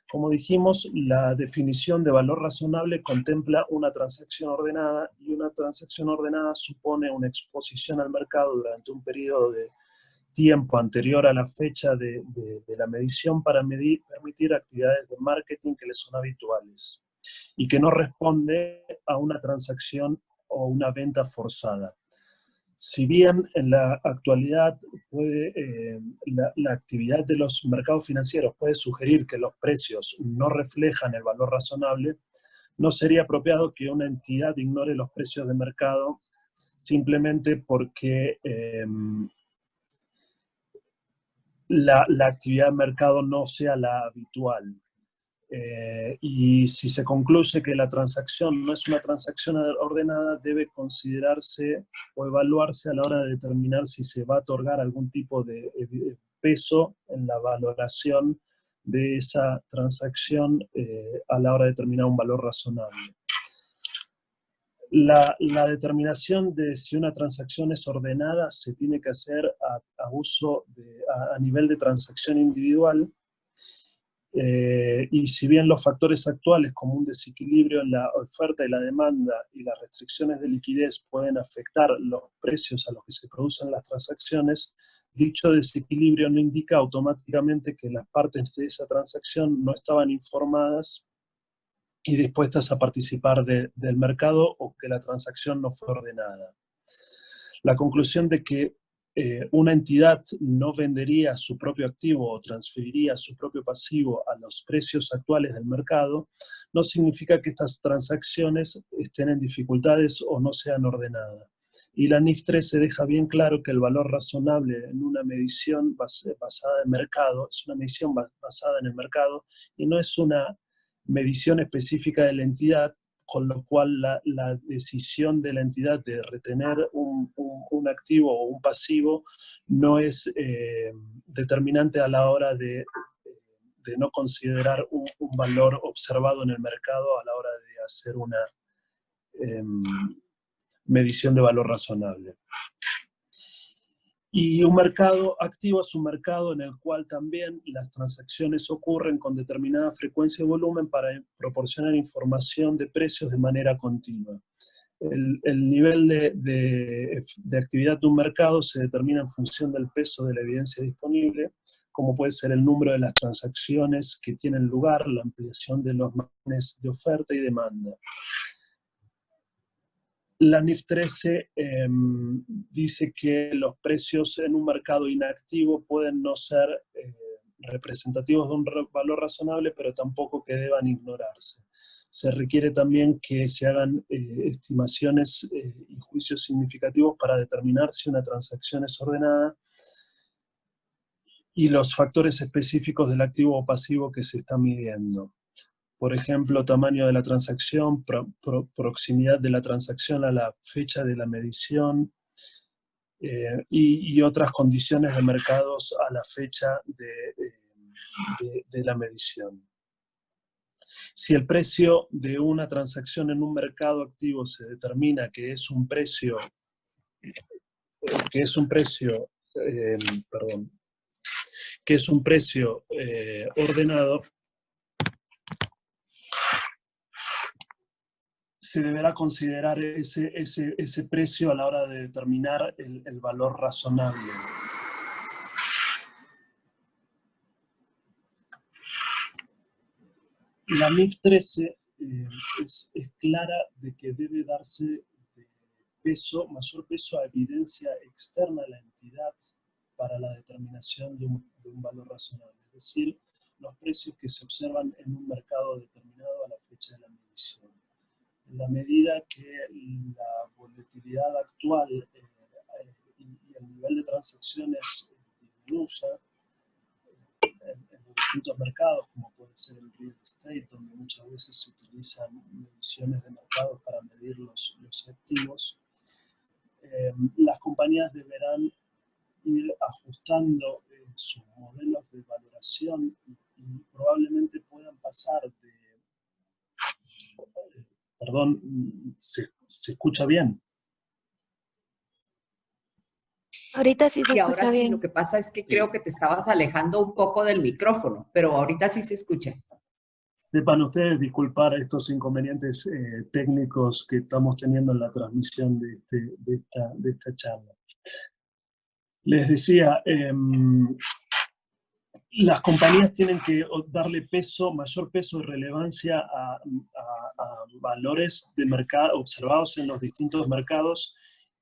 [SPEAKER 1] Como dijimos, la definición de valor razonable contempla una transacción ordenada, y una transacción ordenada supone una exposición al mercado durante un periodo de tiempo anterior a la fecha de la medición para permitir actividades de marketing que les son habituales y que no responde a una transacción o una venta forzada. Si bien en la actualidad la actividad de los mercados financieros puede sugerir que los precios no reflejan el valor razonable, no sería apropiado que una entidad ignore los precios de mercado simplemente porque la actividad de mercado no sea la habitual. Y si se concluye que la transacción no es una transacción ordenada, debe considerarse o evaluarse a la hora de determinar si se va a otorgar algún tipo de peso en la valoración de esa transacción a la hora de determinar un valor razonable. La determinación de si una transacción es ordenada se tiene que hacer a nivel de transacción individual, y si bien los factores actuales como un desequilibrio en la oferta y la demanda y las restricciones de liquidez pueden afectar los precios a los que se producen las transacciones, dicho desequilibrio no indica automáticamente que las partes de esa transacción no estaban informadas y dispuestas a participar del mercado, o que la transacción no fue ordenada. La conclusión de que una entidad no vendería su propio activo o transferiría su propio pasivo a los precios actuales del mercado no significa que estas transacciones estén en dificultades o no sean ordenadas. Y la NIF 13 deja bien claro que el valor razonable en una medición basada en mercado es una medición basada en el mercado y no es una medición específica de la entidad, con lo cual la decisión de la entidad de retener un activo o un pasivo no es determinante a la hora de no considerar un valor observado en el mercado a la hora de hacer una medición de valor razonable. Y un mercado activo es un mercado en el cual también las transacciones ocurren con determinada frecuencia y volumen para proporcionar información de precios de manera continua. El nivel de actividad de un mercado se determina en función del peso de la evidencia disponible, como puede ser el número de las transacciones que tienen lugar, la ampliación de los márgenes de oferta y demanda. La NIF 13 dice que los precios en un mercado inactivo pueden no ser representativos de un valor razonable, pero tampoco que deban ignorarse. Se requiere también que se hagan estimaciones y juicios significativos para determinar si una transacción es ordenada y los factores específicos del activo o pasivo que se está midiendo. Por ejemplo, tamaño de la transacción, proximidad de la transacción a la fecha de la medición y otras condiciones de mercados a la fecha de la medición. Si el precio de una transacción en un mercado activo se determina que es un precio, ordenado, se deberá considerar ese precio a la hora de determinar el valor razonable. La NIF 13 es clara de que debe darse mayor peso a evidencia externa a la entidad para la determinación de un valor razonable, es decir, los precios que se observan en un mercado determinado a la fecha de la medición. En la medida que la volatilidad actual y el nivel de transacciones disminuya en los distintos mercados, como puede ser el real estate, donde muchas veces se utilizan mediciones de mercados para medir los activos, las compañías deberán ir ajustando sus modelos de valoración y probablemente puedan pasar de... Perdón, ¿se escucha bien?
[SPEAKER 3] Ahorita sí se escucha
[SPEAKER 4] ahora
[SPEAKER 3] bien.
[SPEAKER 4] Sí, lo que pasa es que creo que te estabas alejando un poco del micrófono, pero ahorita sí se escucha.
[SPEAKER 1] Sepan ustedes disculpar estos inconvenientes técnicos que estamos teniendo en la transmisión de esta charla. Les decía, las compañías tienen que darle mayor peso y relevancia a valores de mercado observados en los distintos mercados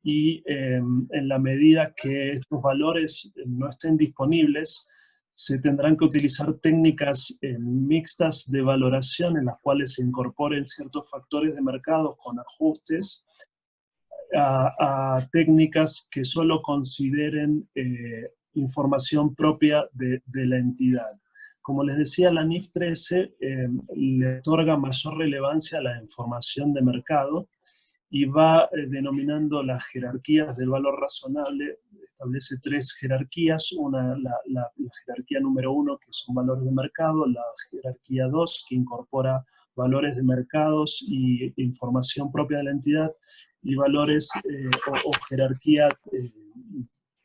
[SPEAKER 1] y en la medida que estos valores no estén disponibles, se tendrán que utilizar técnicas mixtas de valoración en las cuales se incorporen ciertos factores de mercado con ajustes a técnicas que solo consideren información propia de la entidad. Como les decía, la NIF 13 le otorga mayor relevancia a la información de mercado y va denominando las jerarquías del valor razonable. Establece 3 jerarquías, la jerarquía número 1, que son valores de mercado, la jerarquía 2, que incorpora valores de mercados e información propia de la entidad, y valores o jerarquía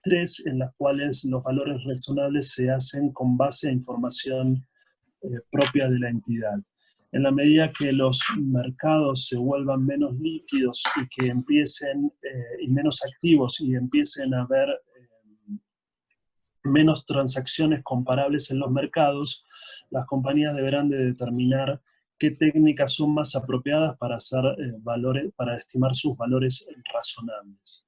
[SPEAKER 1] 3, en las cuales los valores razonables se hacen con base a información propia de la entidad. En la medida que los mercados se vuelvan menos líquidos y que empiecen, y menos activos, y empiecen a haber menos transacciones comparables en los mercados, las compañías deberán de determinar qué técnicas son más apropiadas para para estimar sus valores razonables.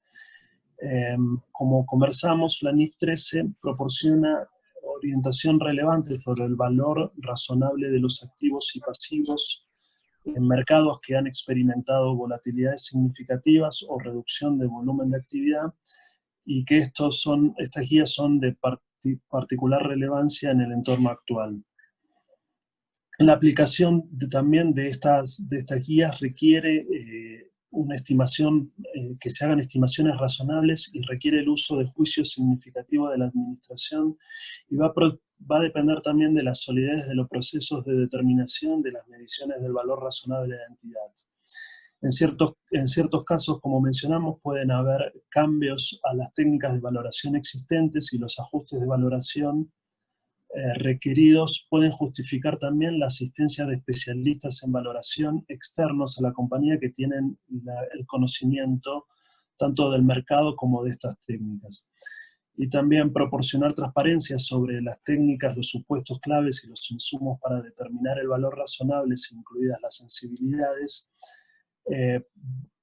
[SPEAKER 1] Como conversamos, la NIF 13 proporciona orientación relevante sobre el valor razonable de los activos y pasivos en mercados que han experimentado volatilidades significativas o reducción de volumen de actividad, y que estas guías son de particular relevancia en el entorno actual. La aplicación también de estas guías requiere una estimación, que se hagan estimaciones razonables y requiere el uso de juicio significativo de la administración y va a depender también de la solidez de los procesos de determinación de las mediciones del valor razonable de la entidad. En ciertos casos, como mencionamos, pueden haber cambios a las técnicas de valoración existentes y los ajustes de valoración requeridos pueden justificar también la asistencia de especialistas en valoración externos a la compañía que tienen el conocimiento tanto del mercado como de estas técnicas. Y también proporcionar transparencia sobre las técnicas, los supuestos claves y los insumos para determinar el valor razonable, incluidas las sensibilidades,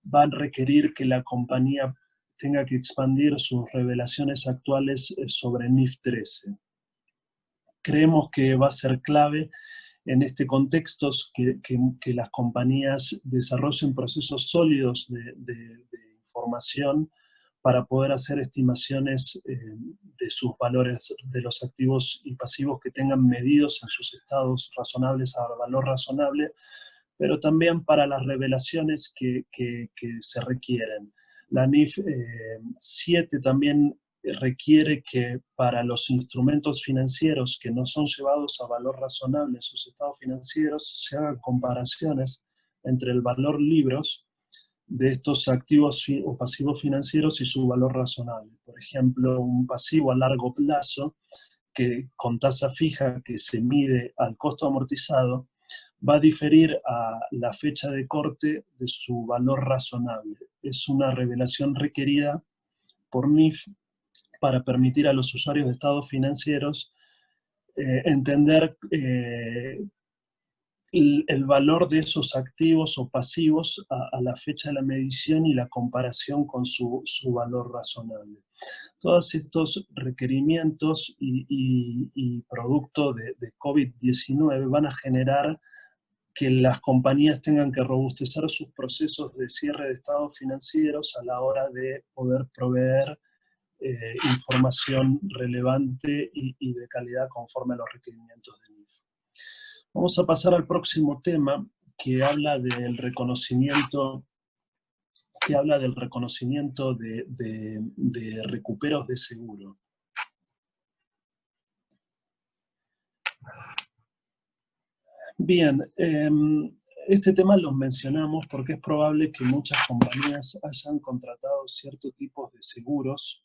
[SPEAKER 1] van a requerir que la compañía tenga que expandir sus revelaciones actuales sobre NIF 13. Creemos que va a ser clave en este contexto que las compañías desarrollen procesos sólidos de información para poder hacer estimaciones de sus valores, de los activos y pasivos que tengan medidos en sus estados razonables a valor razonable, pero también para las revelaciones que se requieren. La NIF 7 también requiere que para los instrumentos financieros que no son llevados a valor razonable en sus estados financieros se hagan comparaciones entre el valor libros de estos activos o pasivos financieros y su valor razonable. Por ejemplo, un pasivo a largo plazo que con tasa fija que se mide al costo amortizado va a diferir a la fecha de corte de su valor razonable. Es una revelación requerida por NIF para permitir a los usuarios de estados financieros entender el valor de esos activos o pasivos a la fecha de la medición y la comparación con su valor razonable. Todos estos requerimientos y producto de COVID-19 van a generar que las compañías tengan que robustecer sus procesos de cierre de estados financieros a la hora de poder proveer información relevante y de calidad conforme a los requerimientos de NIF. Vamos a pasar al próximo tema que habla del reconocimiento de recuperos de seguro. Bien, este tema lo mencionamos porque es probable que muchas compañías hayan contratado ciertos tipos de seguros,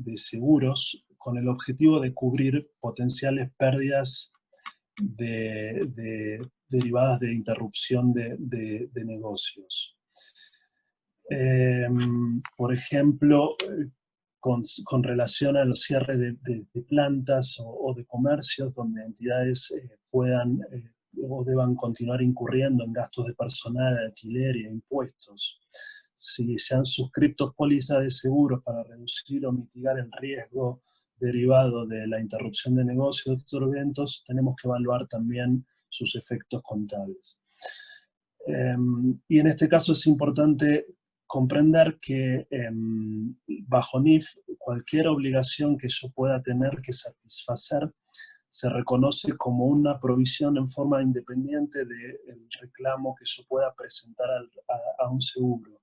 [SPEAKER 1] de seguros con el objetivo de cubrir potenciales pérdidas derivadas de interrupción de negocios. Por ejemplo, con relación a los cierres de plantas o de comercios donde entidades puedan o deban continuar incurriendo en gastos de personal, alquiler y impuestos. Si se han suscrito pólizas de seguros para reducir o mitigar el riesgo derivado de la interrupción de negocios de estos eventos, tenemos que evaluar también sus efectos contables. Y en este caso es importante comprender que bajo NIF cualquier obligación que yo pueda tener que satisfacer se reconoce como una provisión en forma independiente del reclamo que yo pueda presentar a un seguro.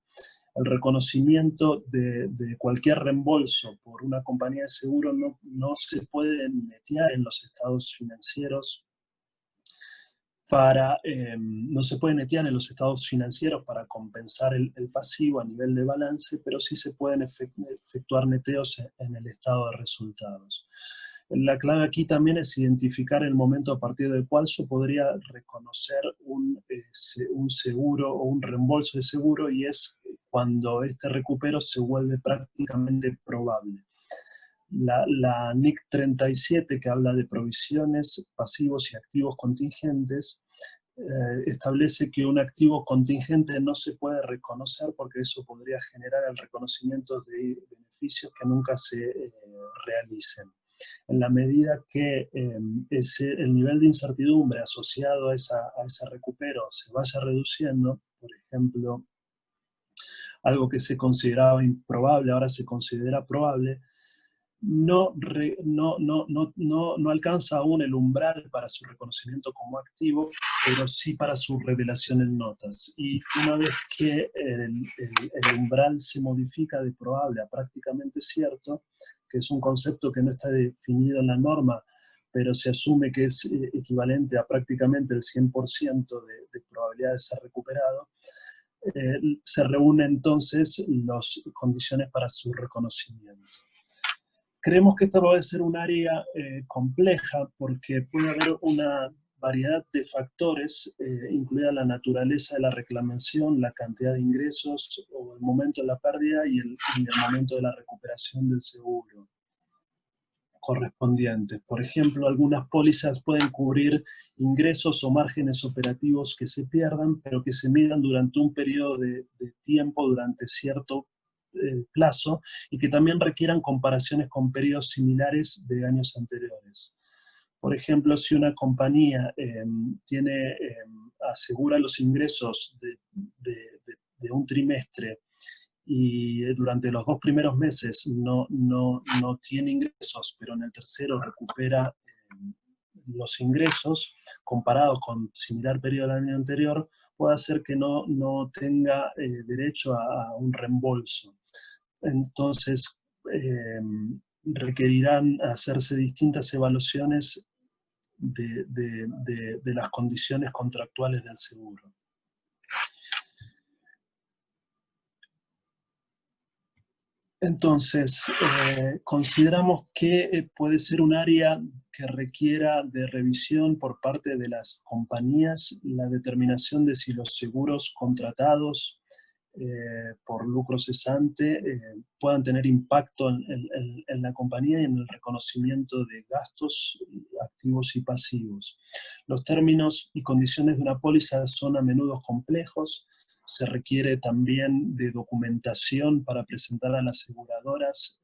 [SPEAKER 1] El reconocimiento de cualquier reembolso por una compañía de seguro no se puede netear en los estados financieros no se puede netear en los estados financieros para compensar el pasivo a nivel de balance, pero sí se pueden efectuar neteos en el estado de resultados. La clave aquí también es identificar el momento a partir del cual yo podría reconocer un seguro o un reembolso de seguro, y es cuando este recupero se vuelve prácticamente probable. La NIC 37, que habla de provisiones, pasivos y activos contingentes, establece que un activo contingente no se puede reconocer porque eso podría generar el reconocimiento de beneficios que nunca se realicen. En la medida que el nivel de incertidumbre asociado a ese recupero se vaya reduciendo, por ejemplo, algo que se consideraba improbable ahora se considera probable, no alcanza aún el umbral para su reconocimiento como activo, pero sí para su revelación en notas. Y una vez que el umbral se modifica de probable a prácticamente cierto, que es un concepto que no está definido en la norma, pero se asume que es equivalente a prácticamente el 100% de probabilidad de ser recuperado, se reúnen entonces las condiciones para su reconocimiento. Creemos que esta va a ser un área compleja porque puede haber una variedad de factores, incluida la naturaleza de la reclamación, la cantidad de ingresos o el momento de la pérdida y el momento de la recuperación del seguro correspondiente. Por ejemplo, algunas pólizas pueden cubrir ingresos o márgenes operativos que se pierdan, pero que se midan durante un periodo de tiempo, durante cierto plazo, y que también requieran comparaciones con periodos similares de años anteriores. Por ejemplo, si una compañía asegura los ingresos de un trimestre y durante los 2 primeros meses no tiene ingresos, pero en el tercero recupera los ingresos, comparado con similar periodo del año anterior, puede hacer que no tenga derecho a un reembolso. Entonces, requerirán hacerse distintas evaluaciones de las condiciones contractuales del seguro. Entonces, consideramos que puede ser un área que requiera de revisión por parte de las compañías, la determinación de si los seguros contratados por lucro cesante puedan tener impacto en la compañía y en el reconocimiento de gastos activos y pasivos. Los términos y condiciones de una póliza son a menudo complejos. Se requiere también de documentación para presentar a las aseguradoras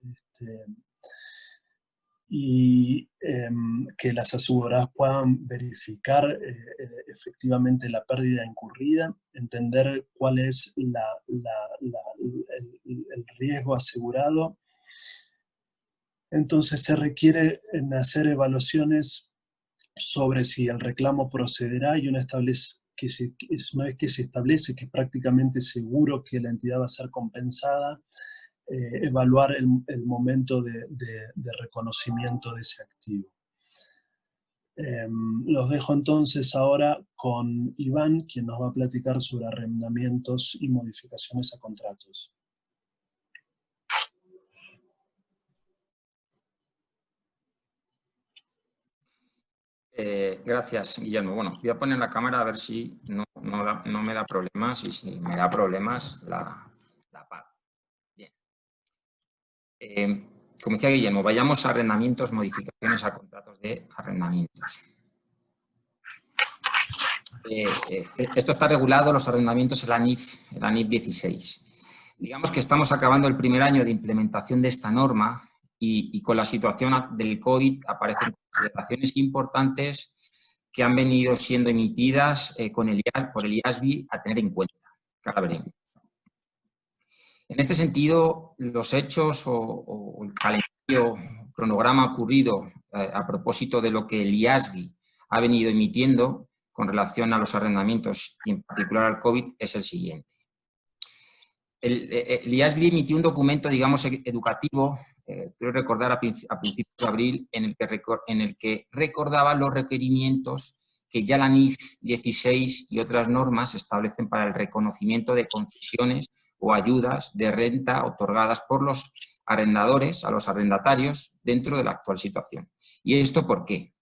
[SPEAKER 1] y que las aseguradoras puedan verificar efectivamente la pérdida incurrida, entender cuál es el riesgo asegurado. Entonces se requiere hacer evaluaciones sobre si el reclamo procederá y una vez que se establece que es prácticamente seguro que la entidad va a ser compensada, evaluar el momento de reconocimiento de ese activo. Los dejo entonces ahora con Iván, quien nos va a platicar sobre arrendamientos y modificaciones a contratos.
[SPEAKER 2] Gracias, Guillermo. Bueno, voy a poner la cámara a ver si no me da problemas, y si me da problemas la apago. Bien. Como decía Guillermo, vayamos a arrendamientos, modificaciones a contratos de arrendamientos. Esto está regulado, los arrendamientos, en la NIF 16. Digamos que estamos acabando el primer año de implementación de esta norma y con la situación del COVID aparecen consideraciones importantes que han venido siendo emitidas por el IASB a tener en cuenta. Ahora veremos. En este sentido, los hechos o el calendario, cronograma ocurrido a propósito de lo que el IASB ha venido emitiendo con relación a los arrendamientos y en particular al COVID es el siguiente. El IASB emitió un documento, digamos, educativo, creo recordar a principios de abril, en el que recordaba los requerimientos que ya la NIF 16 y otras normas establecen para el reconocimiento de concesiones o ayudas de renta otorgadas por los arrendadores a los arrendatarios dentro de la actual situación. ¿Y esto por qué?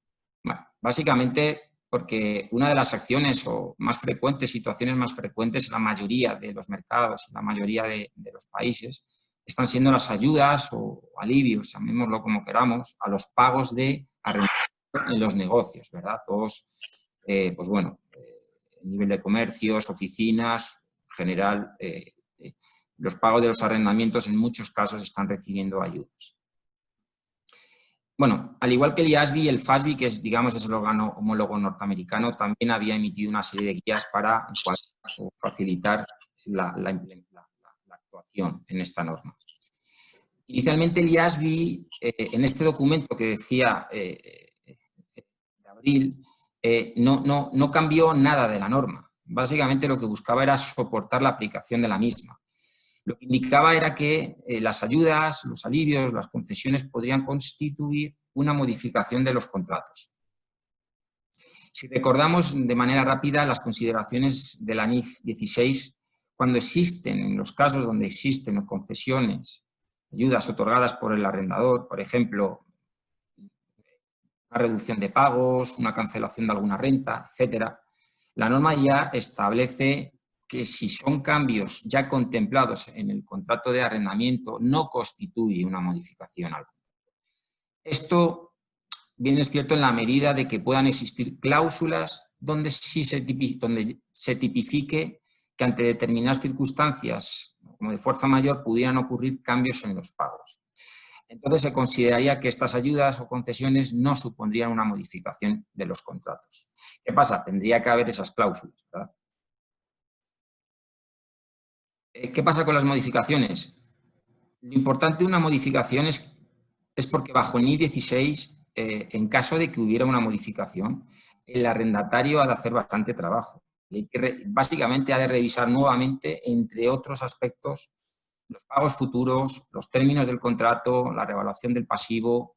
[SPEAKER 2] Bueno, básicamente porque una de las acciones o más frecuentes, situaciones más frecuentes en la mayoría de los mercados, en la mayoría de los países, están siendo las ayudas o alivios, llamémoslo como queramos, a los pagos de arrendamiento en los negocios, ¿verdad? Todos, pues bueno, nivel de comercios, oficinas, en general, los pagos de los arrendamientos en muchos casos están recibiendo ayudas. Bueno, al igual que el IASB y el FASB, que es, digamos, es el órgano homólogo norteamericano, también había emitido una serie de guías para facilitar la actuación en esta norma. Inicialmente el IASB, en este documento que decía de abril, no cambió nada de la norma. Básicamente lo que buscaba era soportar la aplicación de la misma. Lo que indicaba era que las ayudas, los alivios, las concesiones podrían constituir una modificación de los contratos. Si recordamos de manera rápida las consideraciones de la NIF 16, cuando existen, en los casos donde existen concesiones, ayudas otorgadas por el arrendador, por ejemplo, una reducción de pagos, una cancelación de alguna renta, etcétera, la norma ya establece que si son cambios ya contemplados en el contrato de arrendamiento, no constituye una modificación al contrato. Esto bien es cierto en la medida de que puedan existir cláusulas donde se tipifique que ante determinadas circunstancias, como de fuerza mayor, pudieran ocurrir cambios en los pagos. Entonces se consideraría que estas ayudas o concesiones no supondrían una modificación de los contratos. ¿Qué pasa? Tendría que haber esas cláusulas, ¿verdad? ¿Qué pasa con las modificaciones? Lo importante de una modificación es porque bajo el NIF 16, en caso de que hubiera una modificación, el arrendatario ha de hacer bastante trabajo. Básicamente ha de revisar nuevamente, entre otros aspectos, los pagos futuros, los términos del contrato, la revaluación del pasivo,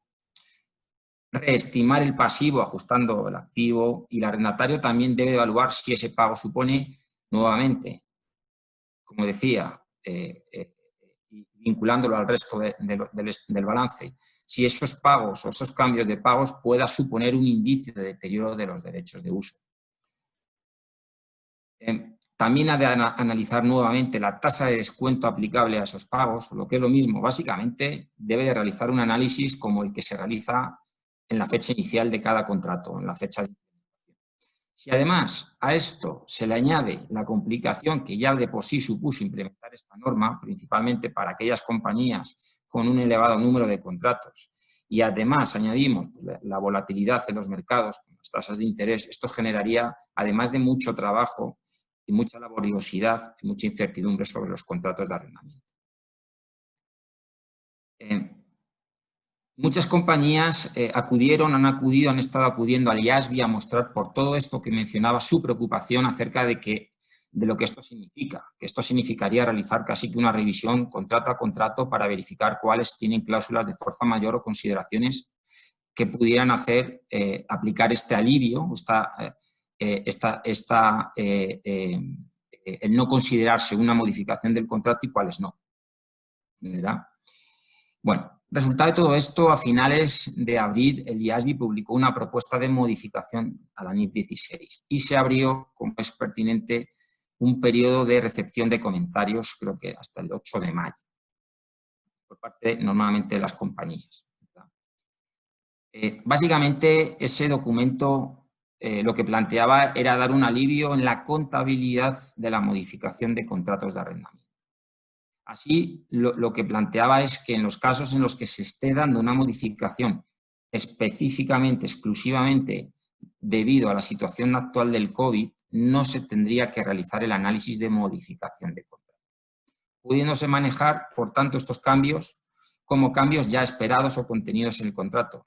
[SPEAKER 2] reestimar el pasivo ajustando el activo, y el arrendatario también debe evaluar si ese pago supone, nuevamente, como decía, vinculándolo al resto del balance, si esos pagos o esos cambios de pagos pueda suponer un indicio de deterioro de los derechos de uso. También ha de analizar nuevamente la tasa de descuento aplicable a esos pagos, lo que es lo mismo, básicamente debe de realizar un análisis como el que se realiza en la fecha inicial de cada contrato, en la fecha de implementación. Si además a esto se le añade la complicación que ya de por sí supuso implementar esta norma, principalmente para aquellas compañías con un elevado número de contratos, y además añadimos la volatilidad en los mercados, con las tasas de interés, esto generaría, además de mucho trabajo y mucha laboriosidad y mucha incertidumbre sobre los contratos de arrendamiento. Muchas compañías han estado acudiendo al IASB a mostrar por todo esto que mencionaba su preocupación acerca de lo que esto significa, que esto significaría realizar casi que una revisión contrato a contrato para verificar cuáles tienen cláusulas de fuerza mayor o consideraciones que pudieran hacer aplicar este alivio, el no considerarse una modificación del contrato y cuáles no, ¿verdad? Bueno, resultado de todo esto, a finales de abril, el IASB publicó una propuesta de modificación a la NIF 16 y se abrió, como es pertinente, un periodo de recepción de comentarios, creo que hasta el 8 de mayo, por parte normalmente de las compañías. Básicamente, ese documento lo que planteaba era dar un alivio en la contabilidad de la modificación de contratos de arrendamiento. Así, lo que planteaba es que en los casos en los que se esté dando una modificación específicamente, exclusivamente debido a la situación actual del COVID, no se tendría que realizar el análisis de modificación de contrato, pudiéndose manejar, por tanto, estos cambios como cambios ya esperados o contenidos en el contrato.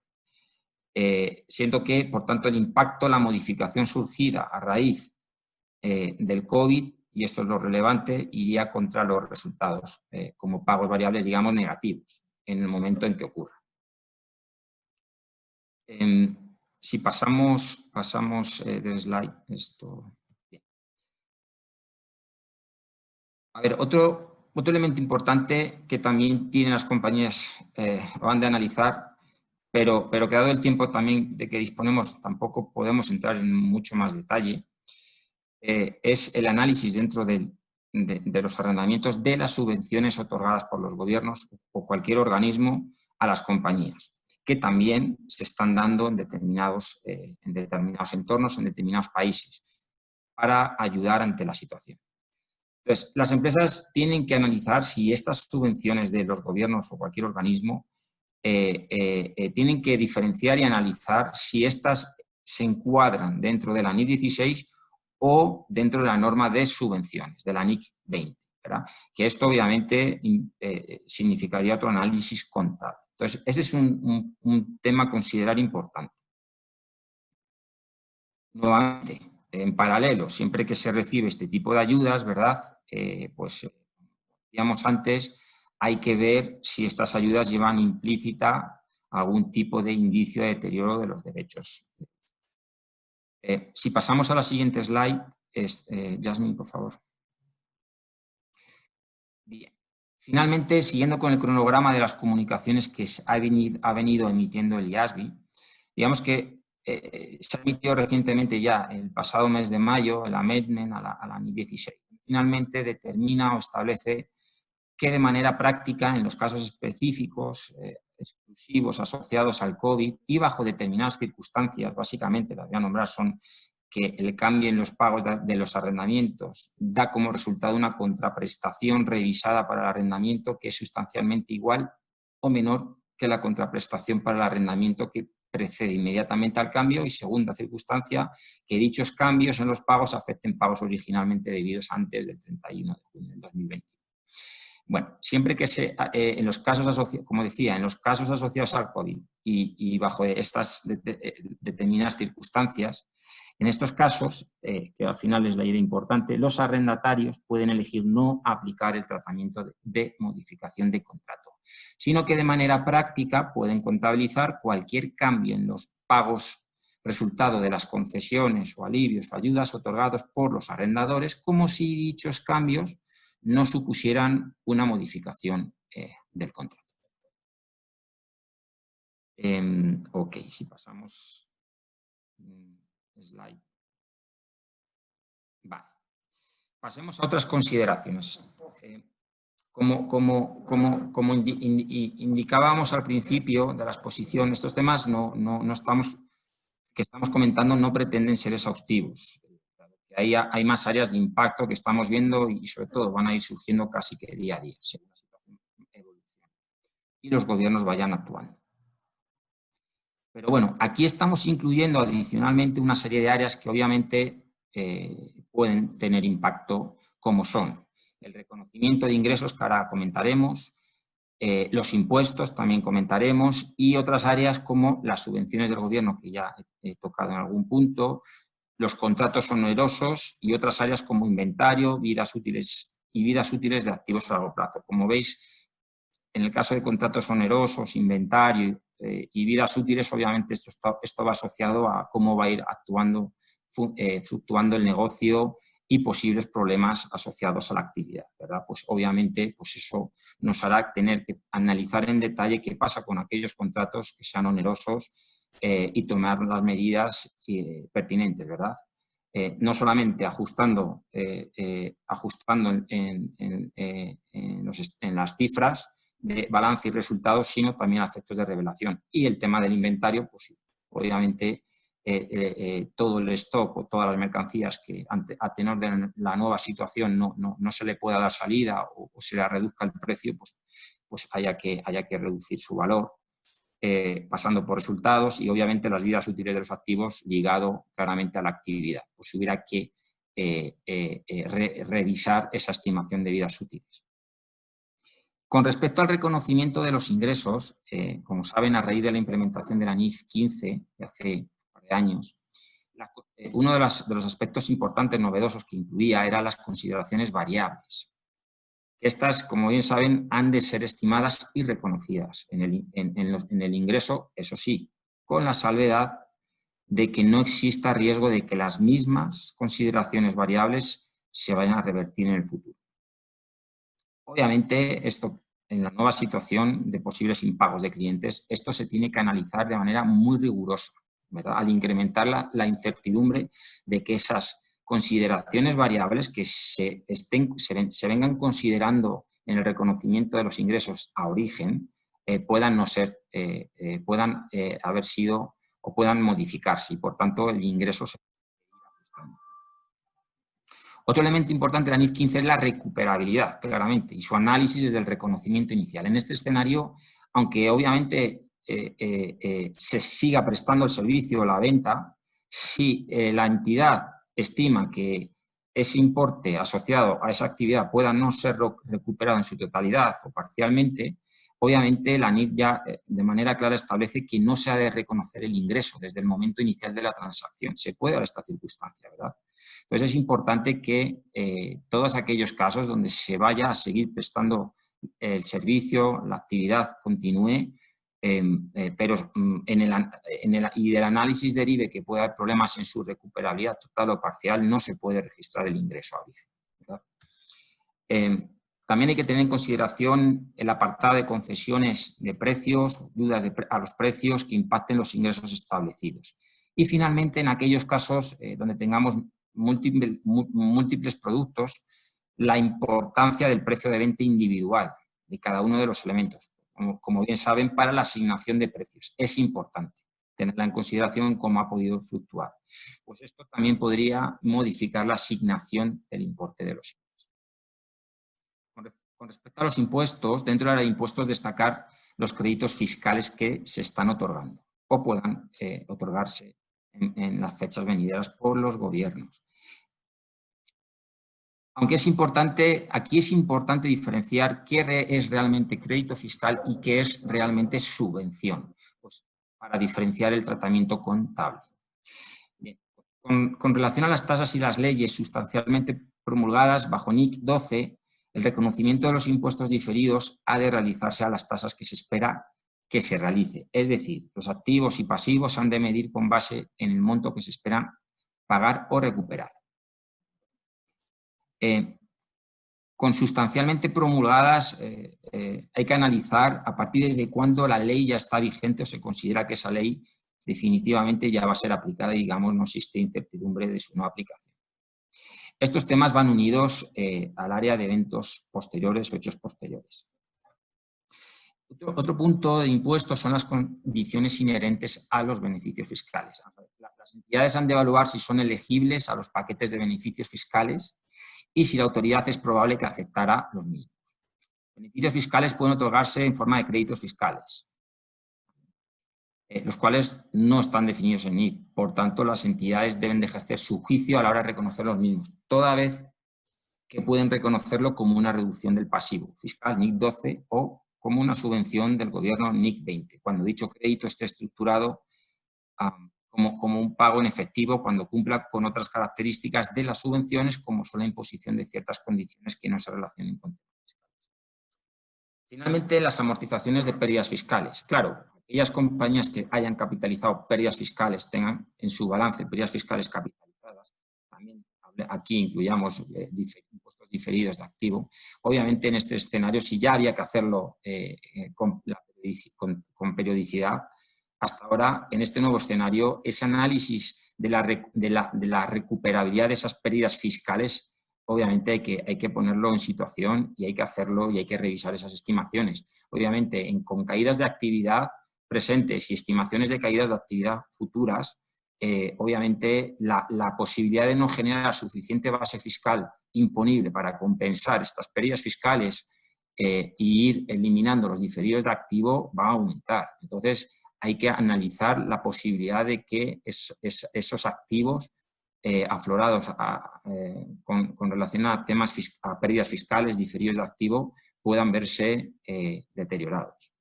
[SPEAKER 2] Siento que, por tanto, el impacto, la modificación surgida a raíz del COVID, y esto es lo relevante, iría contra los resultados como pagos variables, digamos, negativos en el momento en que ocurra. Si pasamos de slide, esto. Bien. A ver, otro elemento importante que también tienen las compañías van de analizar, pero que dado el tiempo también de que disponemos tampoco podemos entrar en mucho más detalle, es el análisis dentro de los arrendamientos de las subvenciones otorgadas por los gobiernos o cualquier organismo a las compañías, que también se están dando en determinados entornos, en determinados países, para ayudar ante la situación. Entonces, las empresas tienen que analizar si estas subvenciones de los gobiernos o cualquier organismo tienen que diferenciar y analizar si estas se encuadran dentro de la NIF 16 o dentro de la norma de subvenciones, de la NIC 20, ¿verdad? Que esto obviamente significaría otro análisis contable. Entonces, ese es un tema a considerar importante. Nuevamente, en paralelo, siempre que se recibe este tipo de ayudas, ¿verdad? Pues, digamos antes, hay que ver si estas ayudas llevan implícita algún tipo de indicio de deterioro de los derechos. Si pasamos a la siguiente slide, Jasmine, por favor. Bien. Finalmente, siguiendo con el cronograma de las comunicaciones que ha venido emitiendo el IASB, digamos que se ha emitido recientemente ya, el pasado mes de mayo, el amendment a la NIF 16. Finalmente determina o establece que de manera práctica, en los casos específicos, exclusivos, asociados al COVID y bajo determinadas circunstancias, básicamente las voy a nombrar, son que el cambio en los pagos de los arrendamientos da como resultado una contraprestación revisada para el arrendamiento que es sustancialmente igual o menor que la contraprestación para el arrendamiento que precede inmediatamente al cambio, y segunda circunstancia, que dichos cambios en los pagos afecten pagos originalmente debidos antes del 31 de junio del 2020. Bueno, siempre que en los casos asociados, como decía, en los casos asociados al COVID y bajo estas determinadas circunstancias, en estos casos, que al final es la idea importante, los arrendatarios pueden elegir no aplicar el tratamiento de modificación de contrato, sino que de manera práctica pueden contabilizar cualquier cambio en los pagos resultado de las concesiones o alivios o ayudas otorgados por los arrendadores, como si dichos cambios no supusieran una modificación del contrato. Ok, si pasamos slide. Vale. Pasemos a otras consideraciones. Como indicábamos al principio de la exposición, estos temas que estamos comentando no pretenden ser exhaustivos. Hay más áreas de impacto que estamos viendo y sobre todo van a ir surgiendo casi que día a día, según la situación evolucione y los gobiernos vayan actuando. Pero bueno, aquí estamos incluyendo adicionalmente una serie de áreas que obviamente pueden tener impacto, como son el reconocimiento de ingresos, que ahora comentaremos, los impuestos también comentaremos, y otras áreas como las subvenciones del gobierno, que ya he tocado en algún punto, los contratos onerosos y otras áreas como inventario, vidas útiles de activos a largo plazo. Como veis, en el caso de contratos onerosos, inventario y vidas útiles, obviamente esto va asociado a cómo va a ir fluctuando el negocio y posibles problemas asociados a la actividad, ¿verdad? Pues obviamente pues eso nos hará tener que analizar en detalle qué pasa con aquellos contratos que sean onerosos y tomar las medidas pertinentes, ¿verdad? No solamente ajustando en las cifras de balance y resultados, sino también a efectos de revelación. Y el tema del inventario, pues obviamente todo el stock o todas las mercancías que a tenor de la nueva situación no se le pueda dar salida o se le reduzca el precio, pues haya que reducir su valor, pasando por resultados y obviamente las vidas útiles de los activos ligado claramente a la actividad. Pues hubiera que revisar esa estimación de vidas útiles. Con respecto al reconocimiento de los ingresos, como saben, a raíz de la implementación de la NIF 15 de hace un par de años, uno de los aspectos importantes, novedosos que incluía eran las consideraciones variables. Estas, como bien saben, han de ser estimadas y reconocidas en el ingreso, eso sí, con la salvedad de que no exista riesgo de que las mismas consideraciones variables se vayan a revertir en el futuro. Obviamente, esto en la nueva situación de posibles impagos de clientes, esto se tiene que analizar de manera muy rigurosa, ¿verdad? Al incrementar la incertidumbre de que esas consideraciones variables que se vengan considerando en el reconocimiento de los ingresos a origen puedan no ser, puedan haber sido o puedan modificarse y por tanto el ingreso se puede ir ajustando. Otro elemento importante de la NIF 15 es la recuperabilidad, claramente, y su análisis desde el reconocimiento inicial. En este escenario, aunque obviamente se siga prestando el servicio o la venta, si la entidad estima que ese importe asociado a esa actividad pueda no ser recuperado en su totalidad o parcialmente, obviamente la NIF ya de manera clara establece que no se ha de reconocer el ingreso desde el momento inicial de la transacción. Se puede dar esta circunstancia, ¿verdad? Entonces es importante que todos aquellos casos donde se vaya a seguir prestando el servicio, la actividad continúe, pero y del análisis derive que puede haber problemas en su recuperabilidad total o parcial, no se puede registrar el ingreso a origen, ¿verdad? También hay que tener en consideración el apartado de concesiones de precios, dudas a los precios que impacten los ingresos establecidos. Y finalmente, en aquellos casos donde tengamos múltiples productos, la importancia del precio de venta individual de cada uno de los elementos. Como bien saben, para la asignación de precios es importante tenerla en consideración en cómo ha podido fluctuar. Pues esto también podría modificar la asignación del importe de los impuestos. Con respecto a los impuestos, dentro de los impuestos destacar los créditos fiscales que se están otorgando o puedan otorgarse en las fechas venideras por los gobiernos. Aunque es importante, aquí es importante diferenciar qué es realmente crédito fiscal y qué es realmente subvención, pues, para diferenciar el tratamiento contable. Bien, con relación a las tasas y las leyes sustancialmente promulgadas bajo NIC 12, el reconocimiento de los impuestos diferidos ha de realizarse a las tasas que se espera que se realice. Es decir, los activos y pasivos han de medir con base en el monto que se espera pagar o recuperar. Con sustancialmente promulgadas hay que analizar a partir desde cuándo la ley ya está vigente o se considera que esa ley definitivamente ya va a ser aplicada y, digamos, no existe incertidumbre de su no aplicación. Estos temas van unidos al área de eventos posteriores o hechos posteriores. Otro punto de impuestos son las condiciones inherentes a los beneficios fiscales. Las entidades han de evaluar si son elegibles a los paquetes de beneficios fiscales y si la autoridad es probable que aceptara los mismos. Beneficios fiscales pueden otorgarse en forma de créditos fiscales, los cuales no están definidos en NIC. Por tanto, las entidades deben de ejercer su juicio a la hora de reconocer los mismos, toda vez que pueden reconocerlo como una reducción del pasivo fiscal NIC 12 o como una subvención del gobierno NIC 20, cuando dicho crédito esté estructurado como un pago en efectivo cuando cumpla con otras características de las subvenciones, como son la imposición de ciertas condiciones que no se relacionen con temas fiscales. Finalmente, las amortizaciones de pérdidas fiscales. Claro, aquellas compañías que hayan capitalizado pérdidas fiscales, tengan en su balance pérdidas fiscales capitalizadas, también aquí incluyamos impuestos diferidos de activo. Obviamente, en este escenario, si ya había que hacerlo con periodicidad, hasta ahora, en este nuevo escenario, ese análisis de la recuperabilidad de esas pérdidas fiscales, obviamente hay que ponerlo en situación y hay que hacerlo y hay que revisar esas estimaciones. Obviamente, con caídas de actividad presentes y estimaciones de caídas de actividad futuras, obviamente la posibilidad de no generar suficiente base fiscal imponible para compensar estas pérdidas fiscales e ir eliminando los diferidos de activo va a aumentar. Entonces, hay que analizar la posibilidad de que esos activos aflorados con relación a temas a pérdidas fiscales, diferidos de activo, puedan verse deteriorados.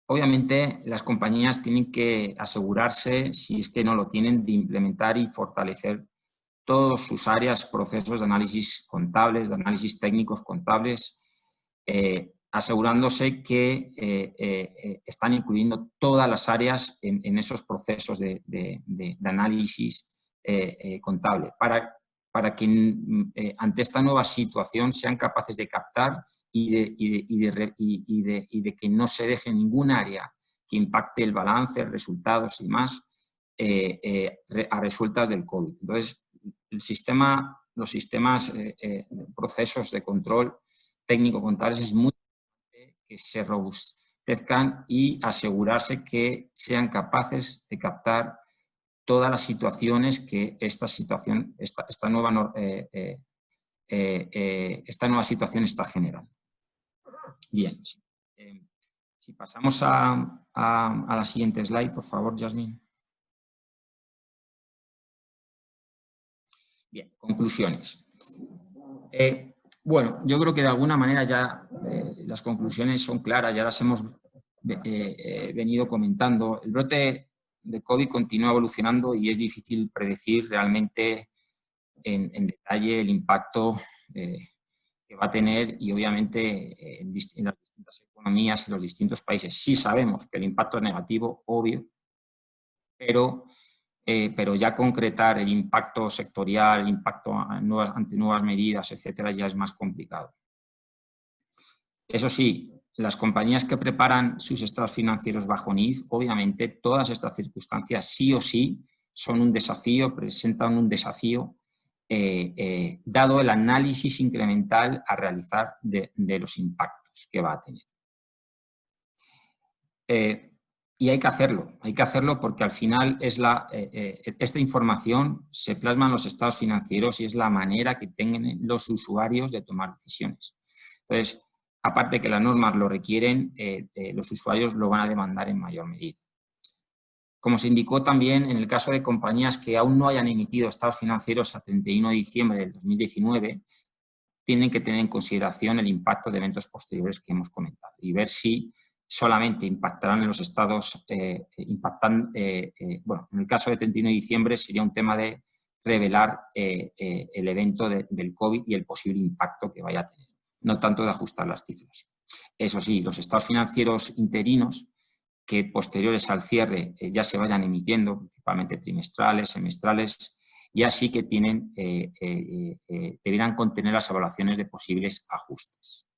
[SPEAKER 2] Obviamente, las compañías tienen que asegurarse, si es que no lo tienen, de implementar y fortalecer todas sus áreas, procesos de análisis contables, de análisis técnicos contables, asegurándose que están incluyendo todas las áreas en esos procesos de análisis contable, para que ante esta nueva situación sean capaces de captar y de que no se deje ningún área que impacte el balance, resultados y más a resultas del COVID. Entonces, los sistemas, procesos de control técnico-contables es muy importante que se robustezcan y asegurarse que sean capaces de captar todas las situaciones que esta nueva situación está generando. Bien, si pasamos a la siguiente slide, por favor, Yasmin. Bien, conclusiones. Bueno, yo creo que de alguna manera ya las conclusiones son claras, ya las hemos venido comentando. El brote de COVID continúa evolucionando y es difícil predecir realmente en detalle el impacto que va a tener y obviamente en las distintas economías y los distintos países. Sí sabemos que el impacto es negativo, obvio, pero ya concretar el impacto sectorial, el impacto ante nuevas medidas, etcétera, ya es más complicado. Eso sí, las compañías que preparan sus estados financieros bajo NIF, obviamente todas estas circunstancias sí o sí son un desafío, presentan un desafío dado el análisis incremental a realizar de los impactos que va a tener. Y hay que hacerlo porque al final es esta información se plasma en los estados financieros y es la manera que tengan los usuarios de tomar decisiones. Entonces, aparte que las normas lo requieren, los usuarios lo van a demandar en mayor medida. Como se indicó también, en el caso de compañías que aún no hayan emitido estados financieros a 31 de diciembre del 2019, tienen que tener en consideración el impacto de eventos posteriores que hemos comentado y ver si solamente impactarán en los estados, bueno, en el caso de 31 de diciembre sería un tema de revelar el evento del COVID y el posible impacto que vaya a tener, no tanto de ajustar las cifras. Eso sí, los estados financieros interinos que posteriores al cierre ya se vayan emitiendo, principalmente trimestrales, semestrales, ya sí que tienen, deberán contener las evaluaciones de posibles ajustes.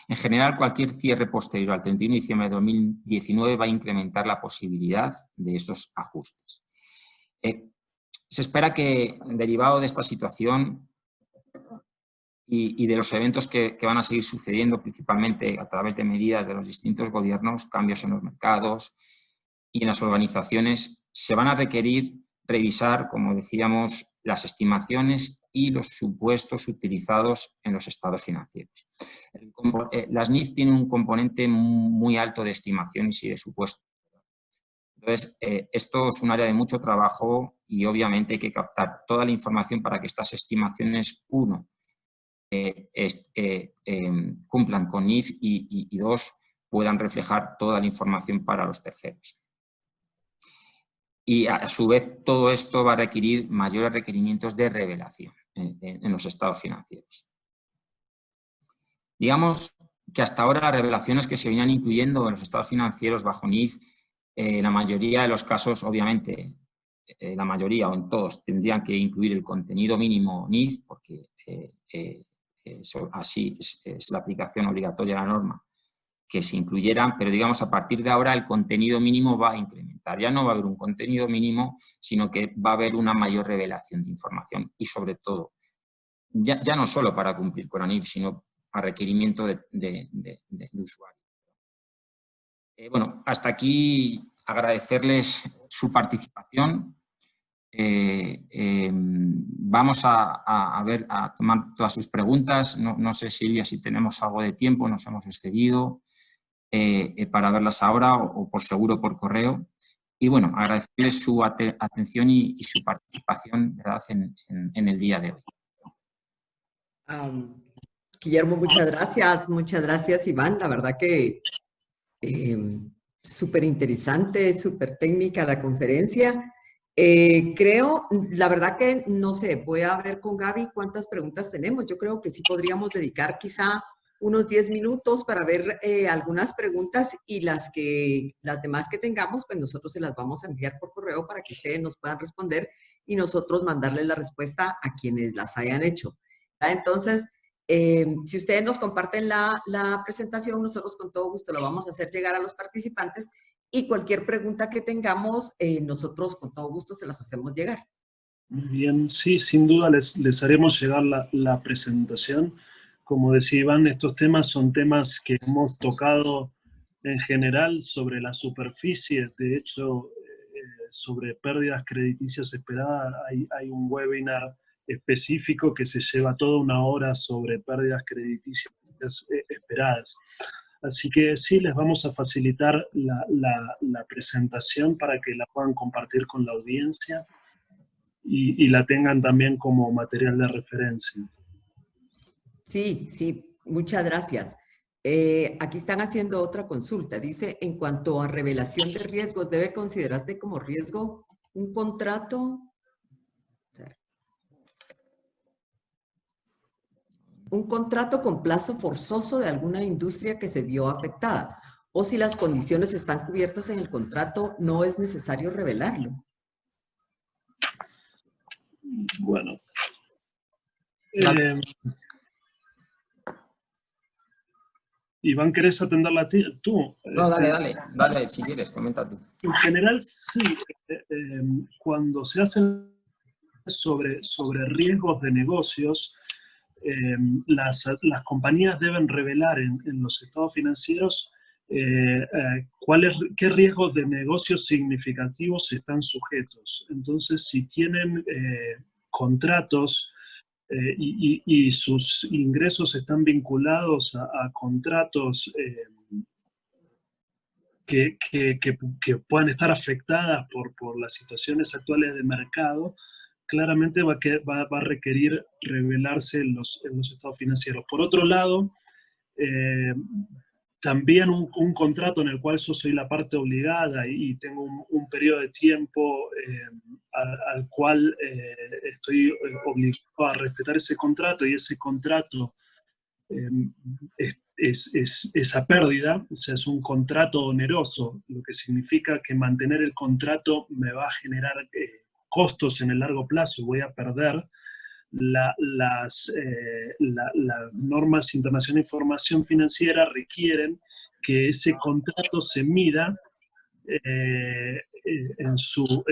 [SPEAKER 2] En general, cualquier cierre posterior al 31 de diciembre de 2019 va a incrementar la posibilidad de esos ajustes. Se espera que, derivado de esta situación y de los eventos que van a seguir sucediendo, principalmente a través de medidas de los distintos gobiernos, cambios en los mercados y en las organizaciones, se van a requerir revisar, como decíamos, las estimaciones y los supuestos utilizados en los estados financieros. Las NIF tienen un componente muy alto de estimaciones y de supuestos. Entonces, esto es un área de mucho trabajo y obviamente hay que captar toda la información para que estas estimaciones, uno, cumplan con NIF y dos, puedan reflejar toda la información para los terceros. Y a su vez todo esto va a requerir mayores requerimientos de revelación en los estados financieros. Digamos que hasta ahora las revelaciones que se venían incluyendo en los estados financieros bajo NIF, la mayoría de los casos, obviamente, la mayoría o en todos tendrían que incluir el contenido mínimo NIF porque así es la aplicación obligatoria de la norma, que se incluyeran, pero digamos a partir de ahora el contenido mínimo va a incrementar. Ya no va a haber un contenido mínimo, sino que va a haber una mayor revelación de información y sobre todo, ya no solo para cumplir con la NIF, sino a requerimiento del usuario. Bueno, hasta aquí agradecerles su participación. Vamos a tomar todas sus preguntas. No sé, Silvia, si tenemos algo de tiempo, nos hemos excedido para verlas ahora o por seguro por correo. Y bueno, agradecerles su atención y su participación, ¿verdad?, en el día de hoy.
[SPEAKER 4] Guillermo, muchas gracias, Iván. La verdad que súper interesante, súper técnica la conferencia. Creo, la verdad que no sé, voy a ver con Gaby cuántas preguntas tenemos. Yo creo que sí podríamos dedicar quizá unos 10 minutos para ver algunas preguntas y las demás que tengamos, pues nosotros se las vamos a enviar por correo para que ustedes nos puedan responder y nosotros mandarles la respuesta a quienes las hayan hecho. Entonces, si ustedes nos comparten la presentación, nosotros con todo gusto la vamos a hacer llegar a los participantes y cualquier pregunta que tengamos, nosotros con todo gusto se las hacemos llegar.
[SPEAKER 1] Muy bien, sí, sin duda les haremos llegar la presentación. Como decía Iván, estos temas son temas que hemos tocado en general sobre la superficie. De hecho, sobre pérdidas crediticias esperadas, hay un webinar específico que se lleva toda una hora sobre pérdidas crediticias esperadas. Así que sí, les vamos a facilitar la presentación para que la puedan compartir con la audiencia. y la tengan también como material de referencia.
[SPEAKER 4] Sí, sí, muchas gracias. Aquí están haciendo otra consulta. Dice, en cuanto a revelación de riesgos, ¿debe considerarse como riesgo un contrato? Un contrato con plazo forzoso de alguna industria que se vio afectada. O si las condiciones están cubiertas en el contrato, no es necesario revelarlo.
[SPEAKER 1] Bueno. Iván, ¿querés atenderla tú?
[SPEAKER 2] No, dale, si quieres, comenta tú.
[SPEAKER 1] En general, sí. Cuando se hacen sobre riesgos de negocios, las compañías deben revelar en los estados financieros qué riesgos de negocios significativos están sujetos. Entonces, si tienen contratos y sus ingresos están vinculados a contratos que puedan estar afectadas por las situaciones actuales de mercado, claramente va a requerir revelarse en los estados financieros. Por otro lado, también un contrato en el cual yo soy la parte obligada y tengo un periodo de tiempo al cual estoy obligado a respetar ese contrato, y ese contrato es a pérdida, o sea, es un contrato oneroso, lo que significa que mantener el contrato me va a generar costos en el largo plazo, voy a perder. Las normas internacionales de información financiera requieren que ese contrato se mida en su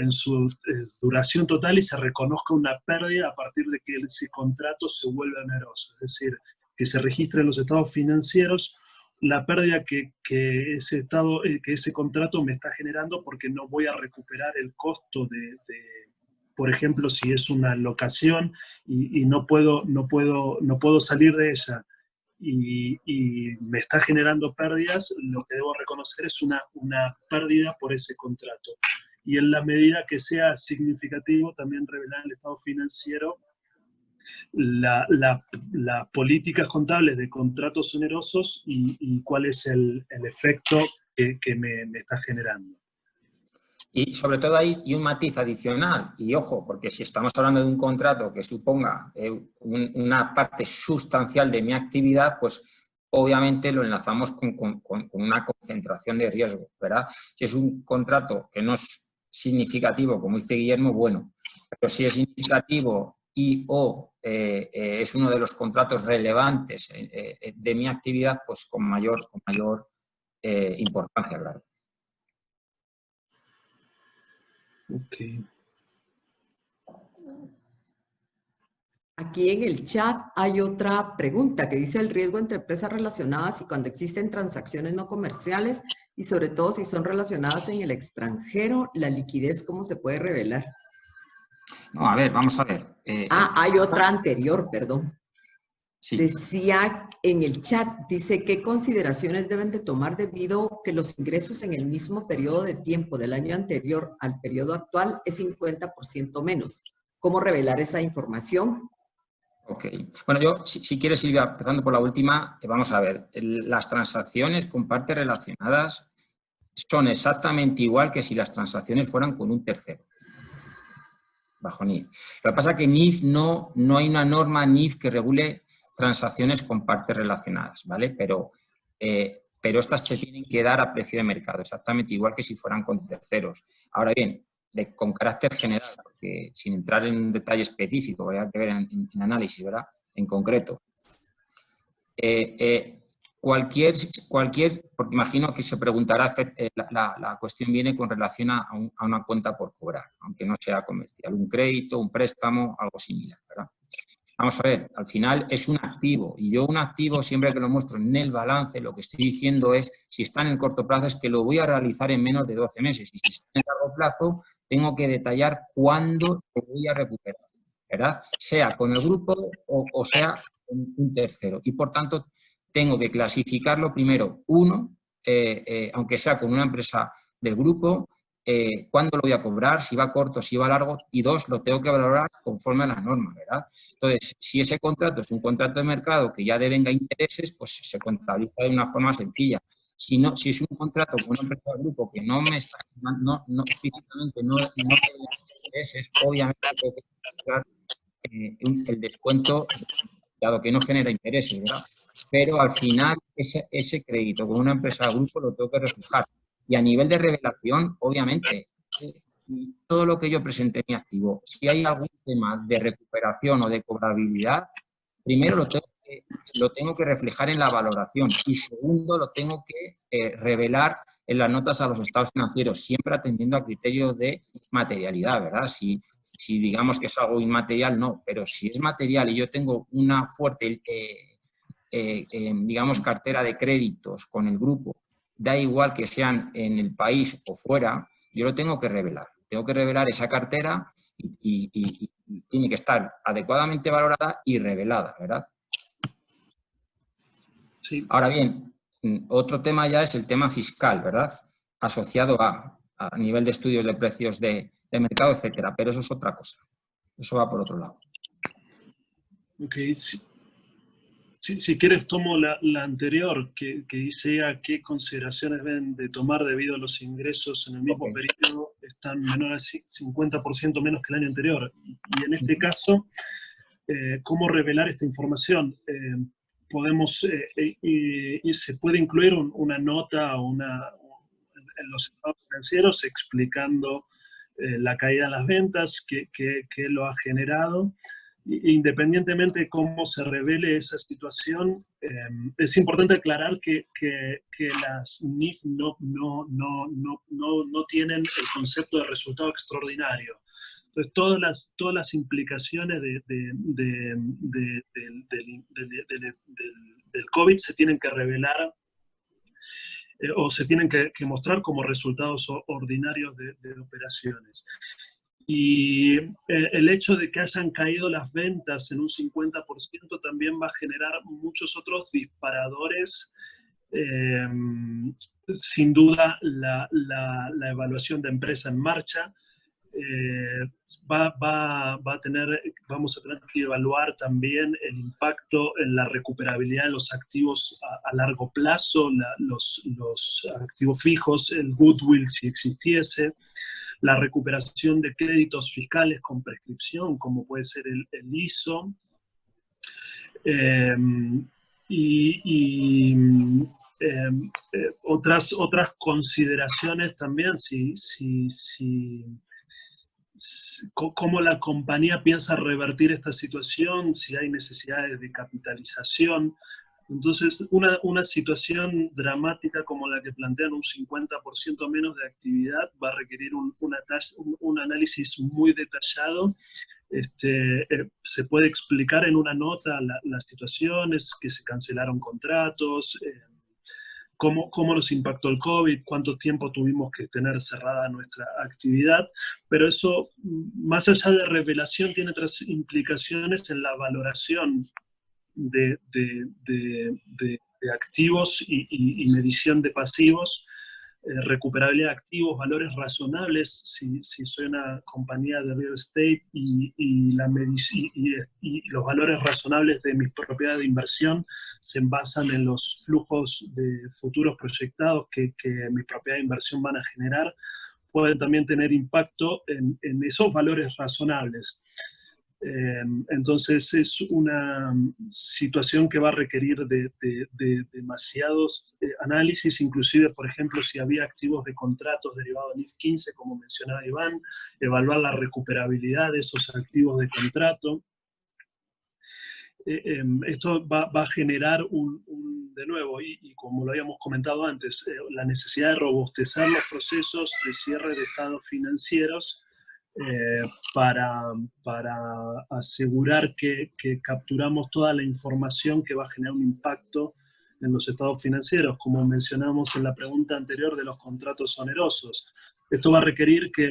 [SPEAKER 1] duración total y se reconozca una pérdida a partir de que ese contrato se vuelva oneroso. Es decir, que se registre en los estados financieros la pérdida que ese contrato me está generando, porque no voy a recuperar el costo por ejemplo, si es una locación y no puedo salir de ella y me está generando pérdidas, lo que debo reconocer es una pérdida por ese contrato. Y en la medida que sea significativo, también revelar el estado financiero las políticas contables de contratos onerosos y cuál es el efecto que me está generando.
[SPEAKER 2] Y sobre todo hay un matiz adicional, y ojo, porque si estamos hablando de un contrato que suponga una parte sustancial de mi actividad, pues obviamente lo enlazamos con una concentración de riesgo, ¿verdad? Si es un contrato que no es significativo, como dice Guillermo, bueno, pero si es significativo o es uno de los contratos relevantes de mi actividad, pues con mayor importancia, claro.
[SPEAKER 1] Okay.
[SPEAKER 4] Aquí en el chat hay otra pregunta que dice: el riesgo entre empresas relacionadas y cuando existen transacciones no comerciales, y sobre todo si son relacionadas en el extranjero, la liquidez, ¿cómo se puede revelar?
[SPEAKER 2] No, a ver, vamos a ver.
[SPEAKER 4] Hay otra anterior, perdón.
[SPEAKER 2] Sí.
[SPEAKER 4] Decía en el chat, dice, ¿qué consideraciones deben de tomar debido que los ingresos en el mismo periodo de tiempo del año anterior al periodo actual es 50% menos? ¿Cómo revelar esa información?
[SPEAKER 2] Ok. Bueno, yo, si quieres, Silvia, empezando por la última, vamos a ver. Las transacciones con partes relacionadas son exactamente igual que si las transacciones fueran con un tercero, bajo NIF. Lo que pasa es que NIF no hay una norma NIF que regule transacciones con partes relacionadas, ¿vale? Pero estas se tienen que dar a precio de mercado, exactamente igual que si fueran con terceros. Ahora bien, con carácter general, porque sin entrar en un detalle específico, hay que ver en análisis, ¿verdad? En concreto. Porque imagino que se preguntará, la cuestión viene con relación a una cuenta por cobrar, aunque no sea comercial, un crédito, un préstamo, algo similar, ¿verdad? Vamos a ver, al final es un activo, y yo un activo, siempre que lo muestro en el balance, lo que estoy diciendo es, si está en el corto plazo, es que lo voy a realizar en menos de 12 meses, y si está en el largo plazo, tengo que detallar cuándo lo voy a recuperar, ¿verdad? Sea con el grupo o sea con un tercero, y por tanto tengo que clasificarlo primero, aunque sea con una empresa del grupo, cuándo lo voy a cobrar, si va corto, si va largo, y 2, lo tengo que valorar conforme a las normas, ¿verdad? Entonces, si ese contrato es un contrato de mercado que ya devenga intereses, pues se contabiliza de una forma sencilla. Si es un contrato con una empresa de grupo que no me está, físicamente no intereses, obviamente tengo que calcular el descuento, dado que no genera intereses, ¿verdad? Pero al final ese crédito con una empresa de grupo lo tengo que reflejar. Y a nivel de revelación, obviamente, todo lo que yo presente en mi activo, si hay algún tema de recuperación o de cobrabilidad, primero lo tengo que reflejar en la valoración y segundo lo tengo que revelar en las notas a los estados financieros, siempre atendiendo a criterios de materialidad, ¿verdad? Si digamos que es algo inmaterial, no, pero si es material y yo tengo una fuerte, digamos, cartera de créditos con el grupo, da igual que sean en el país o fuera, yo lo tengo que revelar. Tengo que revelar esa cartera y tiene que estar adecuadamente valorada y revelada, ¿verdad?
[SPEAKER 1] Sí.
[SPEAKER 2] Ahora bien, otro tema ya es el tema fiscal, ¿verdad? Asociado a nivel de estudios de precios de mercado, etcétera. Pero eso es otra cosa. Eso va por otro lado.
[SPEAKER 1] Ok. Si quieres, tomo la anterior, que dice a qué consideraciones deben de tomar debido a los ingresos en el mismo periodo están menores al 50% menos que el año anterior. Y en este caso, ¿cómo revelar esta información? Se puede incluir una nota en los estados financieros explicando la caída de las ventas, qué lo ha generado. Independientemente de cómo se revele esa situación, es importante aclarar que las NIF no tienen el concepto de resultado extraordinario. Entonces, todas las implicaciones del COVID se tienen que revelar o se tienen que mostrar como resultados ordinarios de operaciones. Y el hecho de que hayan caído las ventas en un 50% también va a generar muchos otros disparadores. Sin duda, la evaluación de empresa en marcha vamos a tener que evaluar también el impacto en la recuperabilidad de los activos a largo plazo, los activos fijos, el goodwill si existiese, la recuperación de créditos fiscales con prescripción, como puede ser el ISO, otras consideraciones también, cómo la compañía piensa revertir esta situación, si hay necesidades de capitalización. Entonces, una situación dramática como la que plantean un 50% menos de actividad va a requerir un análisis muy detallado. Se puede explicar en una nota las situaciones, que se cancelaron contratos, cómo nos impactó el COVID, cuánto tiempo tuvimos que tener cerrada nuestra actividad, pero eso, más allá de revelación, tiene otras implicaciones en la valoración de activos y medición de pasivos, recuperabilidad de activos, valores razonables, si soy una compañía de real estate y los valores razonables de mis propiedades de inversión se basan en los flujos de futuros proyectados que mis propiedades de inversión van a generar, pueden también tener impacto en esos valores razonables. Entonces es una situación que va a requerir de demasiados análisis, inclusive, por ejemplo, si había activos de contratos derivados de NIF 15, como mencionaba Iván, evaluar la recuperabilidad de esos activos de contrato. Esto va a generar de nuevo, y como lo habíamos comentado antes, la necesidad de robustecer los procesos de cierre de estados financieros para asegurar que capturamos toda la información que va a generar un impacto en los estados financieros, como mencionamos en la pregunta anterior de los contratos onerosos. Esto va a requerir que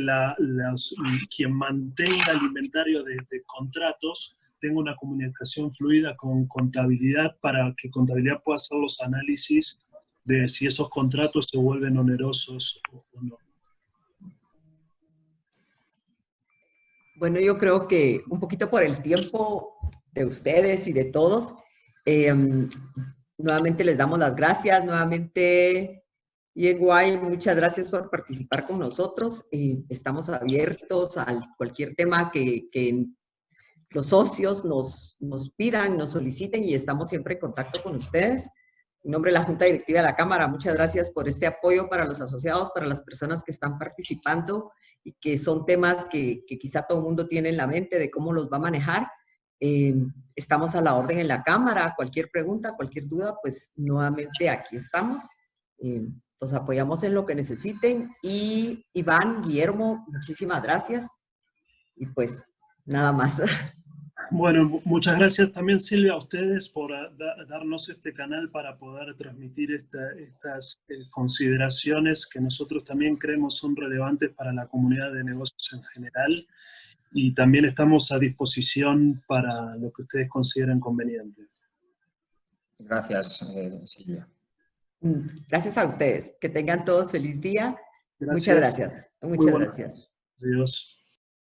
[SPEAKER 1] quien mantenga el inventario de contratos tenga una comunicación fluida con contabilidad para que contabilidad pueda hacer los análisis de si esos contratos se vuelven onerosos o no.
[SPEAKER 4] Bueno, yo creo que un poquito por el tiempo de ustedes y de todos, nuevamente les damos las gracias, nuevamente EY, muchas gracias por participar con nosotros. Estamos abiertos a cualquier tema que los socios nos pidan, nos soliciten y estamos siempre en contacto con ustedes. En nombre de la Junta Directiva de la Cámara, muchas gracias por este apoyo para los asociados, para las personas que están participando y que son temas que quizá todo el mundo tiene en la mente de cómo los va a manejar. Estamos a la orden en la Cámara. Cualquier pregunta, cualquier duda, pues nuevamente aquí estamos. Los apoyamos en lo que necesiten. Y Iván, Guillermo, muchísimas gracias. Y pues nada más.
[SPEAKER 1] Bueno, muchas gracias también, Silvia, a ustedes por darnos este canal para poder transmitir estas consideraciones que nosotros también creemos son relevantes para la comunidad de negocios en general, y también estamos a disposición para lo que ustedes consideren conveniente.
[SPEAKER 2] Gracias, Silvia.
[SPEAKER 4] Gracias a ustedes. Que tengan todos feliz día.
[SPEAKER 1] Gracias.
[SPEAKER 4] Muchas gracias. Muchas gracias.
[SPEAKER 1] Adiós.